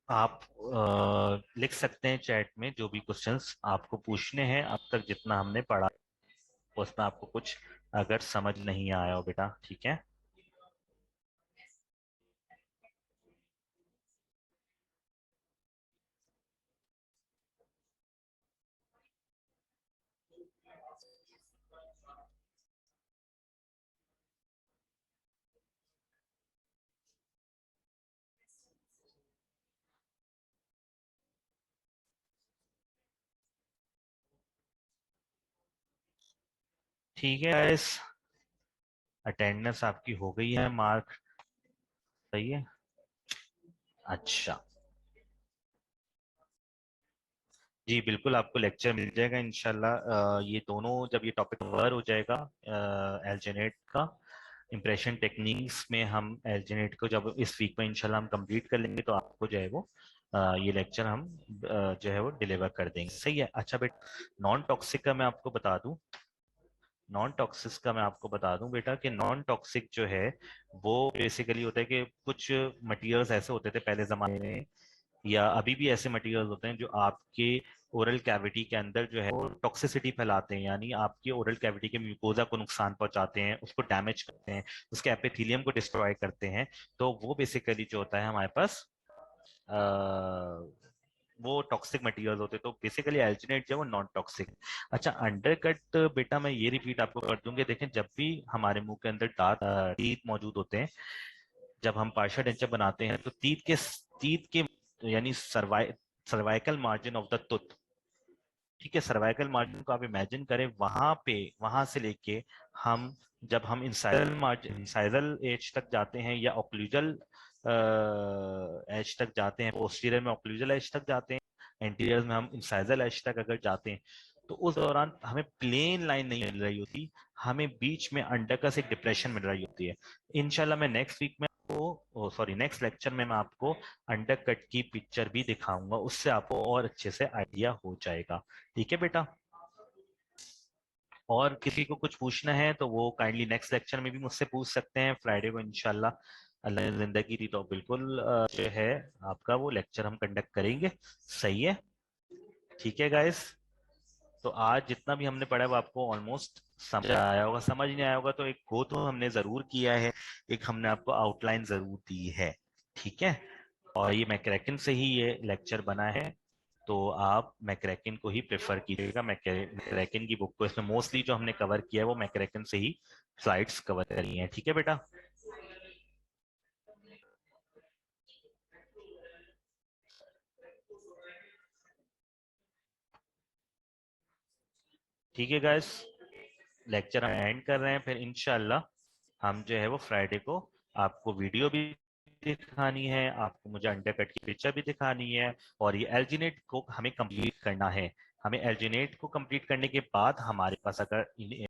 A: आप लिख सकते हैं चैट में जो भी क्वेश्चंस आपको पूछने हैं, अब तक जितना हमने पढ़ा उसमें आपको कुछ अगर समझ नहीं आया हो बेटा, ठीक है। ठीक है गाइस, अटेंडेंस आपकी हो गई है मार्क, सही है। अच्छा, जी बिल्कुल, आपको लेक्चर मिल जाएगा इंशाल्लाह। ये दोनों जब ये टॉपिक कवर हो जाएगा एल्जेनेट का, इम्प्रेशन टेक्निक्स में हम एल्जेनेट को जब इस वीक में इंशाल्लाह हम कंप्लीट कर लेंगे तो आपको जो है वो ये लेक्चर हम जो है वो डिलीवर कर देंगे, सही है। अच्छा बेटा, नॉन टॉक्सिक का मैं आपको बता दूं नॉन टॉक्सिक का मैं आपको बता दूं बेटा कि नॉन टॉक्सिक जो है वो बेसिकली होता है कि कुछ मटेरियल्स ऐसे होते थे पहले जमाने में, या अभी भी ऐसे मटेरियल्स होते हैं जो आपके ओरल कैविटी के अंदर जो है वो टॉक्सिसिटी फैलाते हैं, यानी आपके ओरल कैविटी के म्यूकोजा को नुकसान पहुंचाते हैं, उसको डैमेज करते हैं, उसके एपिथेलियम को डिस्ट्रॉय करते हैं। तो वो बेसिकली जो होता है हमारे पास वो टॉक्सिक मटेरियल्स होते हैं। तो बेसिकली एल्जिनेट जो है वो नॉन टॉक्सिक। अच्छा, अंडरकट बेटा मैं ये रिपीट आपको कर दूंगी, देखें जब भी हमारे मुंह के अंदर दांत टीथ मौजूद होते हैं, जब हम पार्शियल डेंचर बनाते हैं तो टीथ के यानी cervical margin of the tooth, ठीक है, सर्वाइकल मार्जिन को आप इमेजिन करें, वहां पे, वहां से लेके हम जब हम इंसाइडल मार्जिन, इंसाइडल एज तक जाते हैं या ऑक्लूजल एज तक जाते हैं, पोस्टीरियर में ऑक्लूजल एज तक जाते हैं, एंटीरियर में हम इंसाइडल एज तक अगर जाते हैं, तो उस दौरान हमें प्लेन लाइन नहीं मिल रही होती, हमें बीच में अंडरकस एक डिप्रेशन मिल रही होती है। इंशाल्लाह मैं नेक्स्ट वीक में आपको, सॉरी नेक्स्ट लेक्चर में मैं आपको अंडरकट की पिक्चर भी दिखाऊंगा, उससे आपको और अच्छे से आइडिया हो जाएगा। ठीक है बेटा, और किसी को कुछ पूछना है तो वो काइंडली नेक्स्ट लेक्चर में भी मुझसे पूछ सकते हैं, फ्राइडे को इंशाल्लाह अल्लाह ने जिंदगी दी तो बिल्कुल जो है आपका वो लेक्चर हम कंडक्ट करेंगे। सही है, ठीक है गाइस। तो आज जितना भी हमने पढ़ा है वो आपको ऑलमोस्ट समझ आया होगा, समझ नहीं आया होगा तो एक गो तो हमने जरूर किया है, एक हमने आपको आउटलाइन जरूर दी है। ठीक है, और ये मैक्रैकन से ही ये लेक्चर बना है, तो आप मैक्रैकन को ही प्रेफर कीजिएगा, मैक्रैकन की बुक को। इसमें मोस्टली जो हमने कवर किया है वो मैक्रैकन से ही स्लाइड्स कवर करी हैं। ठीक है बेटा, ठीक है गाइस, लेक्चर हम एंड कर रहे हैं, फिर इंशाल्लाह हम जो है वो फ्राइडे को आपको वीडियो भी दिखानी है, आपको मुझे अंडरकट की पिक्चर भी दिखानी है, और ये एल्जिनेट को हमें कंप्लीट करना है। हमें एल्जिनेट को कंप्लीट करने के बाद हमारे पास अगर